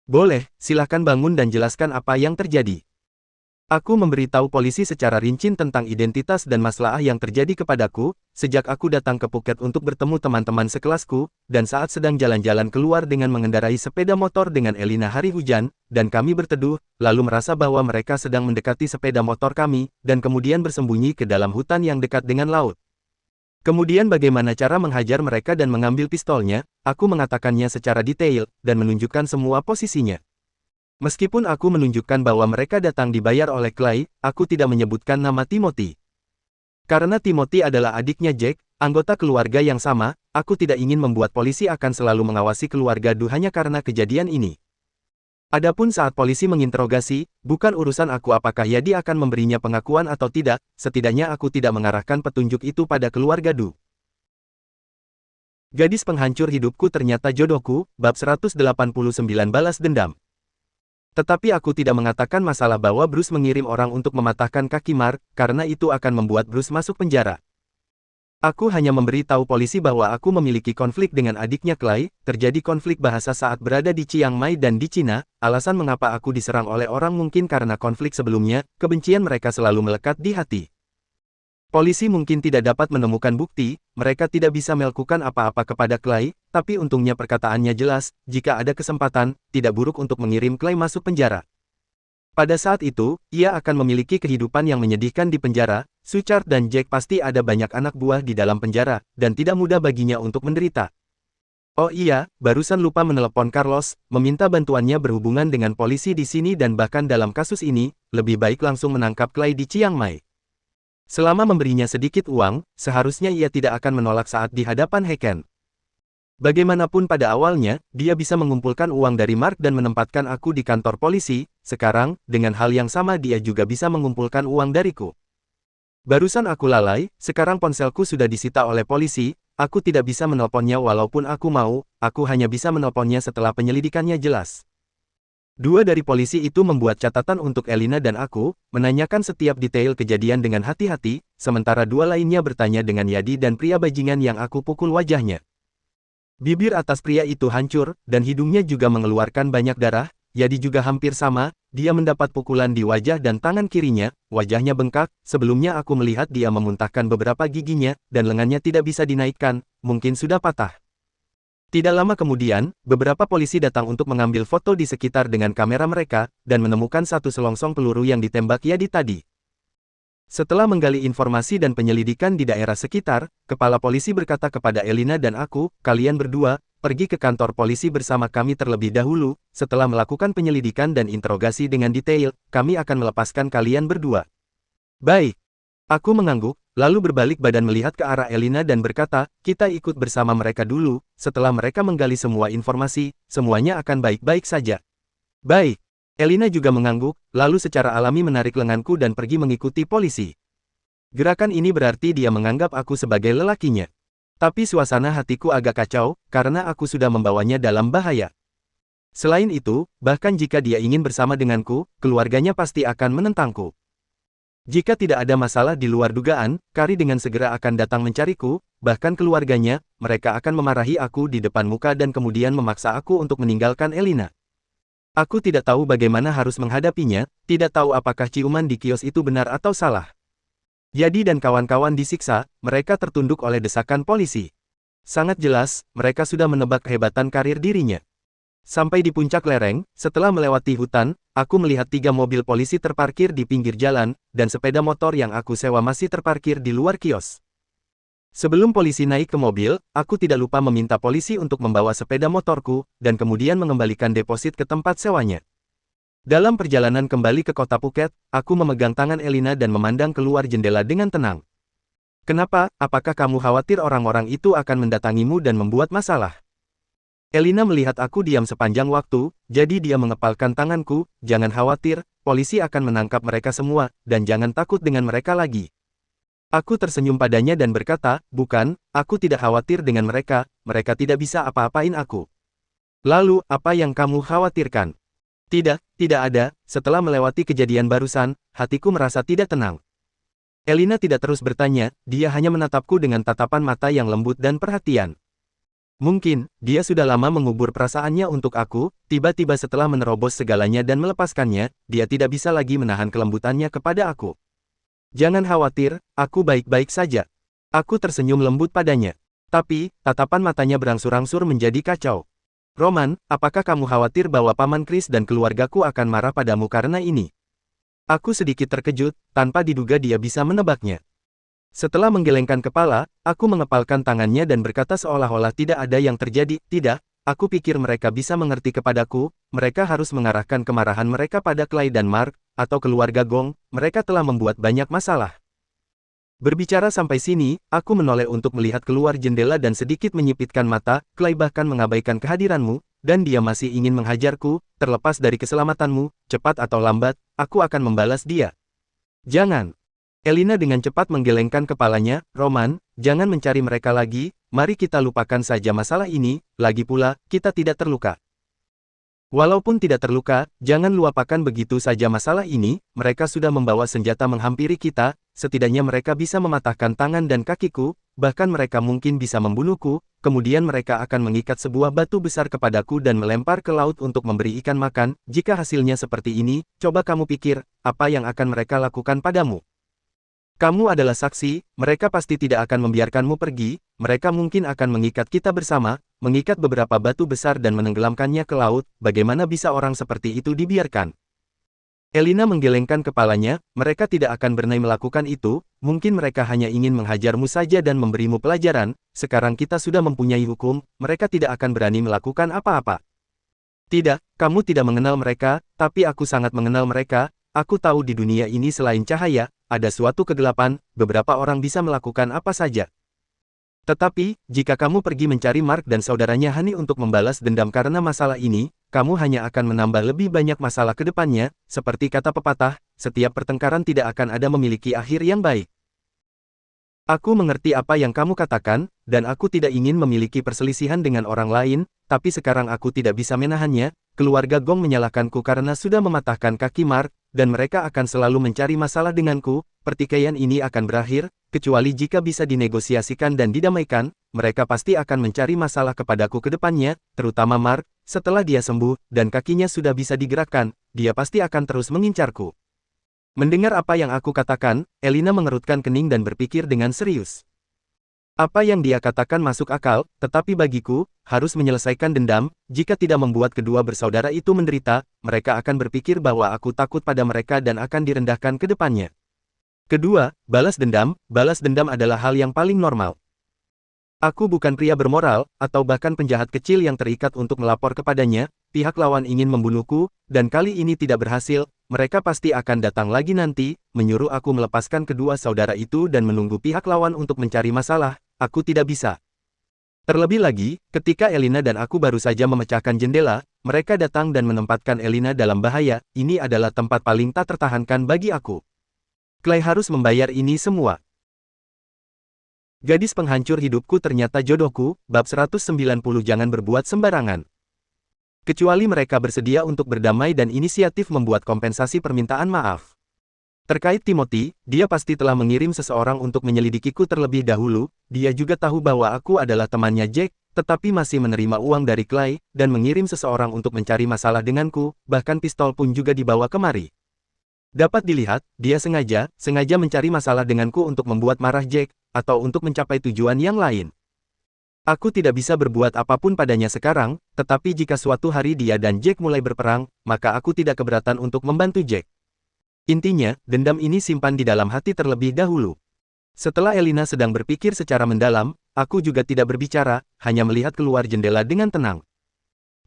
"Boleh, silahkan bangun dan jelaskan apa yang terjadi." Aku memberitahu polisi secara rinci tentang identitas dan masalah yang terjadi kepadaku, sejak aku datang ke Phuket untuk bertemu teman-teman sekelasku, dan saat sedang jalan-jalan keluar dengan mengendarai sepeda motor dengan Elina hari hujan, dan kami berteduh, lalu merasa bahwa mereka sedang mendekati sepeda motor kami, dan kemudian bersembunyi ke dalam hutan yang dekat dengan laut. Kemudian bagaimana cara menghajar mereka dan mengambil pistolnya, aku mengatakannya secara detail, dan menunjukkan semua posisinya. Meskipun aku menunjukkan bahwa mereka datang dibayar oleh Clay, aku tidak menyebutkan nama Timothy. Karena Timothy adalah adiknya Jack, anggota keluarga yang sama, aku tidak ingin membuat polisi akan selalu mengawasi keluarga Du hanya karena kejadian ini. Adapun saat polisi menginterogasi, bukan urusan aku apakah Yadi akan memberinya pengakuan atau tidak, setidaknya aku tidak mengarahkan petunjuk itu pada keluarga Du. Gadis penghancur hidupku ternyata jodohku, bab 189 balas dendam. Tetapi aku tidak mengatakan masalah bahwa Bruce mengirim orang untuk mematahkan kaki Mark, karena itu akan membuat Bruce masuk penjara. Aku hanya memberitahu polisi bahwa aku memiliki konflik dengan adiknya Clay, terjadi konflik bahasa saat berada di Chiang Mai dan di Cina, alasan mengapa aku diserang oleh orang mungkin karena konflik sebelumnya, kebencian mereka selalu melekat di hati. Polisi mungkin tidak dapat menemukan bukti, mereka tidak bisa melakukan apa-apa kepada Clay, tapi untungnya perkataannya jelas, jika ada kesempatan, tidak buruk untuk mengirim Clay masuk penjara. Pada saat itu, ia akan memiliki kehidupan yang menyedihkan di penjara, Suchard dan Jack pasti ada banyak anak buah di dalam penjara, dan tidak mudah baginya untuk menderita. Oh iya, barusan lupa menelepon Carlos, meminta bantuannya berhubungan dengan polisi di sini dan bahkan dalam kasus ini, lebih baik langsung menangkap Clay di Chiang Mai. Selama memberinya sedikit uang, seharusnya ia tidak akan menolak saat di hadapan Heiken. Bagaimanapun pada awalnya, dia bisa mengumpulkan uang dari Mark dan menempatkan aku di kantor polisi, sekarang, dengan hal yang sama dia juga bisa mengumpulkan uang dariku. Barusan aku lalai, sekarang ponselku sudah disita oleh polisi, aku tidak bisa menelponnya walaupun aku mau, aku hanya bisa menelponnya setelah penyelidikannya jelas. Dua dari polisi itu membuat catatan untuk Elina dan aku, menanyakan setiap detail kejadian dengan hati-hati, sementara dua lainnya bertanya dengan Yadi dan pria bajingan yang aku pukul wajahnya. Bibir atas pria itu hancur, dan hidungnya juga mengeluarkan banyak darah. Yadi juga hampir sama, dia mendapat pukulan di wajah dan tangan kirinya, wajahnya bengkak, sebelumnya aku melihat dia memuntahkan beberapa giginya, dan lengannya tidak bisa dinaikkan, mungkin sudah patah. Tidak lama kemudian, beberapa polisi datang untuk mengambil foto di sekitar dengan kamera mereka, dan menemukan satu selongsong peluru yang ditembak Yadi tadi. Setelah menggali informasi dan penyelidikan di daerah sekitar, kepala polisi berkata kepada Elina dan aku, kalian berdua, pergi ke kantor polisi bersama kami terlebih dahulu, setelah melakukan penyelidikan dan interogasi dengan detail, kami akan melepaskan kalian berdua. Baik. Aku mengangguk, lalu berbalik badan melihat ke arah Elina dan berkata, kita ikut bersama mereka dulu, setelah mereka menggali semua informasi, semuanya akan baik-baik saja. Baik. Elina juga mengangguk, lalu secara alami menarik lenganku dan pergi mengikuti polisi. Gerakan ini berarti dia menganggap aku sebagai lelakinya. Tapi suasana hatiku agak kacau, karena aku sudah membawanya dalam bahaya. Selain itu, bahkan jika dia ingin bersama denganku, keluarganya pasti akan menentangku. Jika tidak ada masalah di luar dugaan, Kari dengan segera akan datang mencariku, bahkan keluarganya, mereka akan memarahi aku di depan muka dan kemudian memaksa aku untuk meninggalkan Elina. Aku tidak tahu bagaimana harus menghadapinya, tidak tahu apakah ciuman di kios itu benar atau salah. Yadi dan kawan-kawan disiksa, mereka tertunduk oleh desakan polisi. Sangat jelas, mereka sudah menebak kehebatan karir dirinya. Sampai di puncak lereng, setelah melewati hutan, aku melihat 3 mobil polisi terparkir di pinggir jalan, dan sepeda motor yang aku sewa masih terparkir di luar kios. Sebelum polisi naik ke mobil, aku tidak lupa meminta polisi untuk membawa sepeda motorku, dan kemudian mengembalikan deposit ke tempat sewanya. Dalam perjalanan kembali ke kota Phuket, aku memegang tangan Elina dan memandang keluar jendela dengan tenang. Kenapa? Apakah kamu khawatir orang-orang itu akan mendatangimu dan membuat masalah? Elina melihat aku diam sepanjang waktu, jadi dia mengepalkan tanganku, jangan khawatir, polisi akan menangkap mereka semua, dan jangan takut dengan mereka lagi. Aku tersenyum padanya dan berkata, bukan, aku tidak khawatir dengan mereka, mereka tidak bisa apa-apain aku. Lalu, apa yang kamu khawatirkan? Tidak ada, setelah melewati kejadian barusan, hatiku merasa tidak tenang. Elina tidak terus bertanya, dia hanya menatapku dengan tatapan mata yang lembut dan perhatian. Mungkin, dia sudah lama mengubur perasaannya untuk aku, tiba-tiba setelah menerobos segalanya dan melepaskannya, dia tidak bisa lagi menahan kelembutannya kepada aku. Jangan khawatir, aku baik-baik saja. Aku tersenyum lembut padanya. Tapi, tatapan matanya berangsur-angsur menjadi kacau. Roman, apakah kamu khawatir bahwa Paman Chris dan keluargaku akan marah padamu karena ini? Aku sedikit terkejut, tanpa diduga dia bisa menebaknya. Setelah menggelengkan kepala, aku mengepalkan tangannya dan berkata seolah-olah tidak ada yang terjadi. Tidak, aku pikir mereka bisa mengerti kepadaku, mereka harus mengarahkan kemarahan mereka pada Clay dan Mark, atau keluarga Gong, mereka telah membuat banyak masalah. Berbicara sampai sini, aku menoleh untuk melihat keluar jendela dan sedikit menyipitkan mata, Clay bahkan mengabaikan kehadiranmu, dan dia masih ingin menghajarku, terlepas dari keselamatanmu, cepat atau lambat, aku akan membalas dia. Jangan. Elina dengan cepat menggelengkan kepalanya, Roman, jangan mencari mereka lagi, mari kita lupakan saja masalah ini, lagi pula, kita tidak terluka. Walaupun tidak terluka, jangan lupakan begitu saja masalah ini, mereka sudah membawa senjata menghampiri kita, setidaknya mereka bisa mematahkan tangan dan kakiku, bahkan mereka mungkin bisa membunuhku, kemudian mereka akan mengikat sebuah batu besar kepadaku dan melempar ke laut untuk memberi ikan makan, jika hasilnya seperti ini, coba kamu pikir, apa yang akan mereka lakukan padamu? Kamu adalah saksi, mereka pasti tidak akan membiarkanmu pergi, mereka mungkin akan mengikat kita bersama, mengikat beberapa batu besar dan menenggelamkannya ke laut, bagaimana bisa orang seperti itu dibiarkan? Elina menggelengkan kepalanya, mereka tidak akan berani melakukan itu, mungkin mereka hanya ingin menghajarmu saja dan memberimu pelajaran, sekarang kita sudah mempunyai hukum, mereka tidak akan berani melakukan apa-apa. Tidak, kamu tidak mengenal mereka, tapi aku sangat mengenal mereka, aku tahu di dunia ini selain cahaya, ada suatu kegelapan, beberapa orang bisa melakukan apa saja. Tetapi, jika kamu pergi mencari Mark dan saudaranya Hani untuk membalas dendam karena masalah ini, kamu hanya akan menambah lebih banyak masalah ke depannya, seperti kata pepatah, setiap pertengkaran tidak akan ada memiliki akhir yang baik. Aku mengerti apa yang kamu katakan, dan aku tidak ingin memiliki perselisihan dengan orang lain, tapi sekarang aku tidak bisa menahannya. Keluarga Gong menyalahkanku karena sudah mematahkan kaki Mark, dan mereka akan selalu mencari masalah denganku. Pertikaian ini akan berakhir, kecuali jika bisa dinegosiasikan dan didamaikan. Mereka pasti akan mencari masalah kepadaku ke depannya, terutama Mark. Setelah dia sembuh, dan kakinya sudah bisa digerakkan, dia pasti akan terus mengincarku. Mendengar apa yang aku katakan, Elina mengerutkan kening dan berpikir dengan serius. Apa yang dia katakan masuk akal, tetapi bagiku, harus menyelesaikan dendam. Jika tidak membuat kedua bersaudara itu menderita, mereka akan berpikir bahwa aku takut pada mereka dan akan direndahkan ke depannya. Kedua, balas dendam adalah hal yang paling normal. Aku bukan pria bermoral, atau bahkan penjahat kecil yang terikat untuk melapor kepadanya. Pihak lawan ingin membunuhku, dan kali ini tidak berhasil. Mereka pasti akan datang lagi nanti, menyuruh aku melepaskan kedua saudara itu dan menunggu pihak lawan untuk mencari masalah. Aku tidak bisa. Terlebih lagi, ketika Elina dan aku baru saja memecahkan jendela, mereka datang dan menempatkan Elina dalam bahaya. Ini adalah tempat paling tak tertahankan bagi aku. Clay harus membayar ini semua. Gadis penghancur hidupku ternyata jodohku, bab 190 jangan berbuat sembarangan. Kecuali mereka bersedia untuk berdamai dan inisiatif membuat kompensasi permintaan maaf. Terkait Timothy, dia pasti telah mengirim seseorang untuk menyelidikiku terlebih dahulu. Dia juga tahu bahwa aku adalah temannya Jack, tetapi masih menerima uang dari Clay, dan mengirim seseorang untuk mencari masalah denganku, bahkan pistol pun juga dibawa kemari. Dapat dilihat, dia sengaja mencari masalah denganku untuk membuat marah Jack, atau untuk mencapai tujuan yang lain. Aku tidak bisa berbuat apapun padanya sekarang, tetapi jika suatu hari dia dan Jack mulai berperang, maka aku tidak keberatan untuk membantu Jack. Intinya, dendam ini simpan di dalam hati terlebih dahulu. Setelah Elina sedang berpikir secara mendalam, aku juga tidak berbicara, hanya melihat keluar jendela dengan tenang.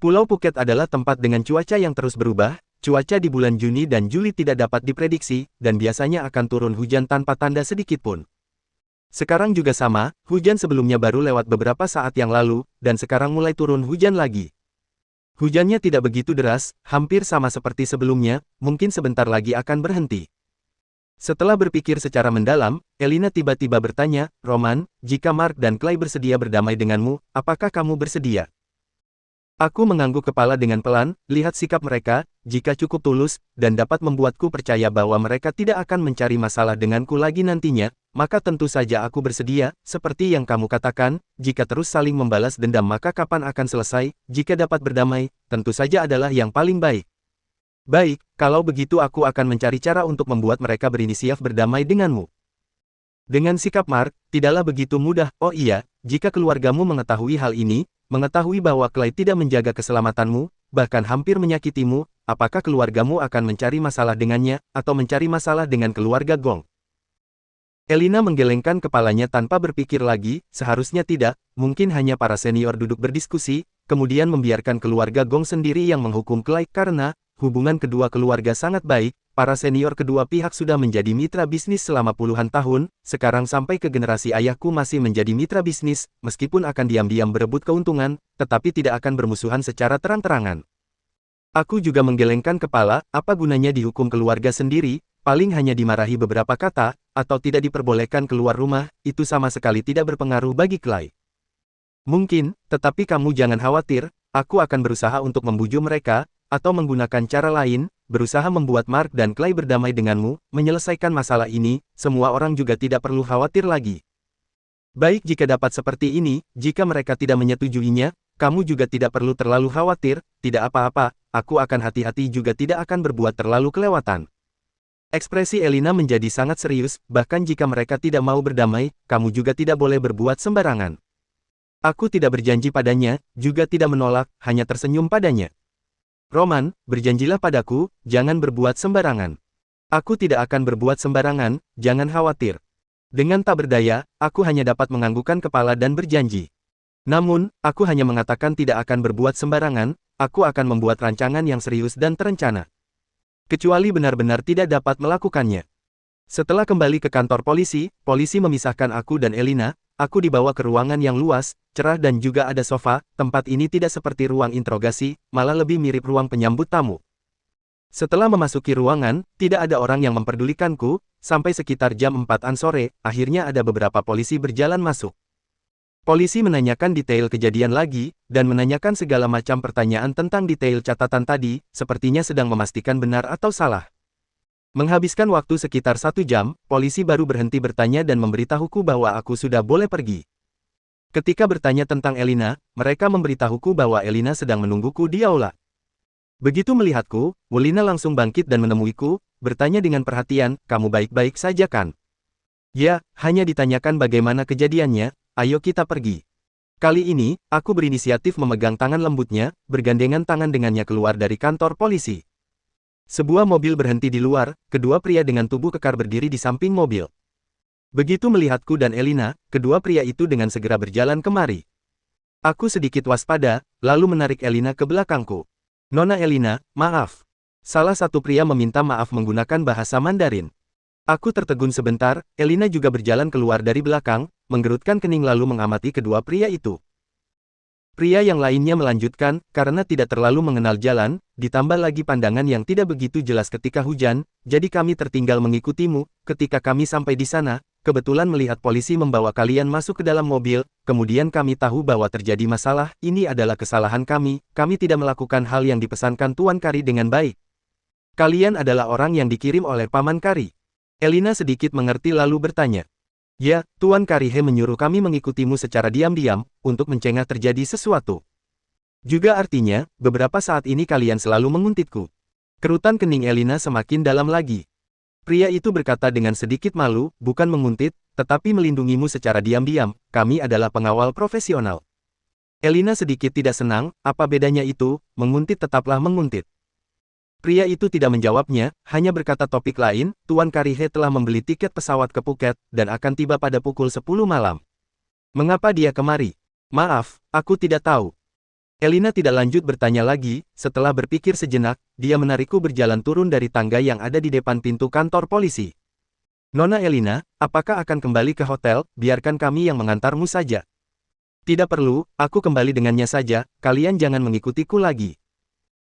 Pulau Phuket adalah tempat dengan cuaca yang terus berubah. Cuaca di bulan Juni dan Juli tidak dapat diprediksi, dan biasanya akan turun hujan tanpa tanda sedikit pun. Sekarang juga sama, hujan sebelumnya baru lewat beberapa saat yang lalu, dan sekarang mulai turun hujan lagi. Hujannya tidak begitu deras, hampir sama seperti sebelumnya, mungkin sebentar lagi akan berhenti. Setelah berpikir secara mendalam, Elina tiba-tiba bertanya, "Roman, jika Mark dan Clay bersedia berdamai denganmu, apakah kamu bersedia?" Aku mengangguk kepala dengan pelan, lihat sikap mereka, jika cukup tulus, dan dapat membuatku percaya bahwa mereka tidak akan mencari masalah denganku lagi nantinya, maka tentu saja aku bersedia. Seperti yang kamu katakan, jika terus saling membalas dendam maka kapan akan selesai. Jika dapat berdamai, tentu saja adalah yang paling baik. Baik, kalau begitu aku akan mencari cara untuk membuat mereka berinisiatif berdamai denganmu. Dengan sikap Mark, tidaklah begitu mudah. Oh iya, jika keluargamu mengetahui hal ini, mengetahui bahwa Clay tidak menjaga keselamatanmu, bahkan hampir menyakitimu, apakah keluargamu akan mencari masalah dengannya, atau mencari masalah dengan keluarga Gong? Elina menggelengkan kepalanya tanpa berpikir lagi, seharusnya tidak, mungkin hanya para senior duduk berdiskusi, kemudian membiarkan keluarga Gong sendiri yang menghukum Clay karena, hubungan kedua keluarga sangat baik, para senior kedua pihak sudah menjadi mitra bisnis selama puluhan tahun, sekarang sampai ke generasi ayahku masih menjadi mitra bisnis, meskipun akan diam-diam berebut keuntungan, tetapi tidak akan bermusuhan secara terang-terangan. Aku juga menggelengkan kepala, apa gunanya dihukum keluarga sendiri, paling hanya dimarahi beberapa kata, atau tidak diperbolehkan keluar rumah, itu sama sekali tidak berpengaruh bagi Clay. Mungkin, tetapi kamu jangan khawatir, aku akan berusaha untuk membujuk mereka, atau menggunakan cara lain, berusaha membuat Mark dan Clay berdamai denganmu, menyelesaikan masalah ini, semua orang juga tidak perlu khawatir lagi. Baik jika dapat seperti ini, jika mereka tidak menyetujuinya, kamu juga tidak perlu terlalu khawatir, tidak apa-apa, aku akan hati-hati juga tidak akan berbuat terlalu kelewatan. Ekspresi Elina menjadi sangat serius, bahkan jika mereka tidak mau berdamai, kamu juga tidak boleh berbuat sembarangan. Aku tidak berjanji padanya, juga tidak menolak, hanya tersenyum padanya. Roman, berjanjilah padaku, jangan berbuat sembarangan. Aku tidak akan berbuat sembarangan, jangan khawatir. Dengan tak berdaya, aku hanya dapat menganggukkan kepala dan berjanji. Namun, aku hanya mengatakan tidak akan berbuat sembarangan, aku akan membuat rancangan yang serius dan terencana. Kecuali benar-benar tidak dapat melakukannya. Setelah kembali ke kantor polisi, polisi memisahkan aku dan Elina. Aku dibawa ke ruangan yang luas, cerah dan juga ada sofa. Tempat ini tidak seperti ruang interogasi, malah lebih mirip ruang penyambut tamu. Setelah memasuki ruangan, tidak ada orang yang memperdulikanku. Sampai sekitar jam 4-an sore, akhirnya ada beberapa polisi berjalan masuk. Polisi menanyakan detail kejadian lagi, dan menanyakan segala macam pertanyaan tentang detail catatan tadi, sepertinya sedang memastikan benar atau salah. Menghabiskan waktu sekitar 1 jam, polisi baru berhenti bertanya dan memberitahuku bahwa aku sudah boleh pergi. Ketika bertanya tentang Elina, mereka memberitahuku bahwa Elina sedang menungguku di aula. Begitu melihatku, Welina langsung bangkit dan menemuiku, bertanya dengan perhatian, "Kamu baik-baik saja kan?" "Ya, hanya ditanyakan bagaimana kejadiannya, ayo kita pergi." Kali ini, aku berinisiatif memegang tangan lembutnya, bergandengan tangan dengannya keluar dari kantor polisi. Sebuah mobil berhenti di luar, kedua pria dengan tubuh kekar berdiri di samping mobil. Begitu melihatku dan Elina, kedua pria itu dengan segera berjalan kemari. Aku sedikit waspada, lalu menarik Elina ke belakangku. "Nona Elina, maaf." Salah satu pria meminta maaf menggunakan bahasa Mandarin. Aku tertegun sebentar, Elina juga berjalan keluar dari belakang, menggerutkan kening lalu mengamati kedua pria itu. Pria yang lainnya melanjutkan, "Karena tidak terlalu mengenal jalan, ditambah lagi pandangan yang tidak begitu jelas ketika hujan, jadi kami tertinggal mengikutimu. Ketika kami sampai di sana, kebetulan melihat polisi membawa kalian masuk ke dalam mobil, kemudian kami tahu bahwa terjadi masalah. Ini adalah kesalahan kami tidak melakukan hal yang dipesankan Tuan Kari dengan baik. Kalian adalah orang yang dikirim oleh Paman Kari." Elina sedikit mengerti lalu bertanya, "Ya, Tuan Karihe menyuruh kami mengikutimu secara diam-diam, untuk mencegah terjadi sesuatu. Juga artinya, beberapa saat ini kalian selalu menguntitku." Kerutan kening Elina semakin dalam lagi. Pria itu berkata dengan sedikit malu, "Bukan menguntit, tetapi melindungimu secara diam-diam, kami adalah pengawal profesional." Elina sedikit tidak senang, apa bedanya itu, menguntit tetaplah menguntit. Pria itu tidak menjawabnya, hanya berkata topik lain, "Tuan Karihe telah membeli tiket pesawat ke Phuket, dan akan tiba pada pukul 10 malam. Mengapa dia kemari?" "Maaf, aku tidak tahu." Elina tidak lanjut bertanya lagi, setelah berpikir sejenak, dia menarikku berjalan turun dari tangga yang ada di depan pintu kantor polisi. "Nona Elina, apakah akan kembali ke hotel? Biarkan kami yang mengantarmu saja." "Tidak perlu, aku kembali dengannya saja, kalian jangan mengikutiku lagi."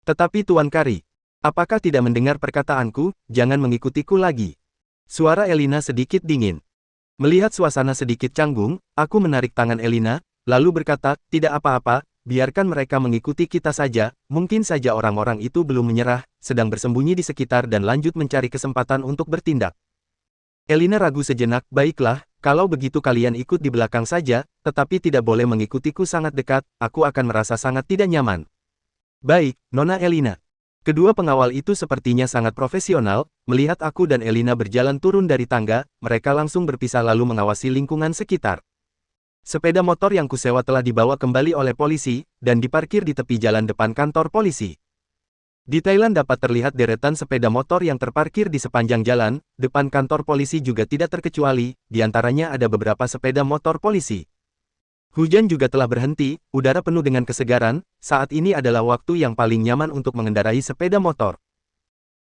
"Tetapi Tuan Kari, apakah tidak mendengar perkataanku, jangan mengikutiku lagi?" Suara Elina sedikit dingin. Melihat suasana sedikit canggung, aku menarik tangan Elina, lalu berkata, "Tidak apa-apa, biarkan mereka mengikuti kita saja, mungkin saja orang-orang itu belum menyerah, sedang bersembunyi di sekitar dan lanjut mencari kesempatan untuk bertindak." Elina ragu sejenak, "Baiklah, kalau begitu kalian ikut di belakang saja, tetapi tidak boleh mengikutiku sangat dekat, aku akan merasa sangat tidak nyaman." "Baik, Nona Elina." Kedua pengawal itu sepertinya sangat profesional, melihat aku dan Elina berjalan turun dari tangga, mereka langsung berpisah lalu mengawasi lingkungan sekitar. Sepeda motor yang kusewa telah dibawa kembali oleh polisi, dan diparkir di tepi jalan depan kantor polisi. Di Thailand dapat terlihat deretan sepeda motor yang terparkir di sepanjang jalan, depan kantor polisi juga tidak terkecuali, di antaranya ada beberapa sepeda motor polisi. Hujan juga telah berhenti, udara penuh dengan kesegaran, saat ini adalah waktu yang paling nyaman untuk mengendarai sepeda motor.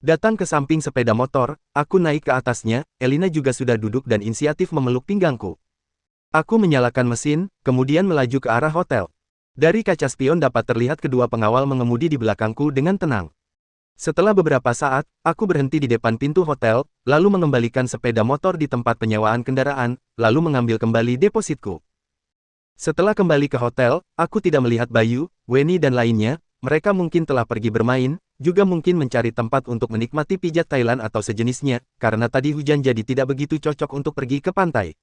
Datang ke samping sepeda motor, aku naik ke atasnya, Elina juga sudah duduk dan inisiatif memeluk pinggangku. Aku menyalakan mesin, kemudian melaju ke arah hotel. Dari kaca spion dapat terlihat kedua pengawal mengemudi di belakangku dengan tenang. Setelah beberapa saat, aku berhenti di depan pintu hotel, lalu mengembalikan sepeda motor di tempat penyewaan kendaraan, lalu mengambil kembali depositku. Setelah kembali ke hotel, aku tidak melihat Bayu, Weni dan lainnya, mereka mungkin telah pergi bermain, juga mungkin mencari tempat untuk menikmati pijat Thailand atau sejenisnya, karena tadi hujan jadi tidak begitu cocok untuk pergi ke pantai.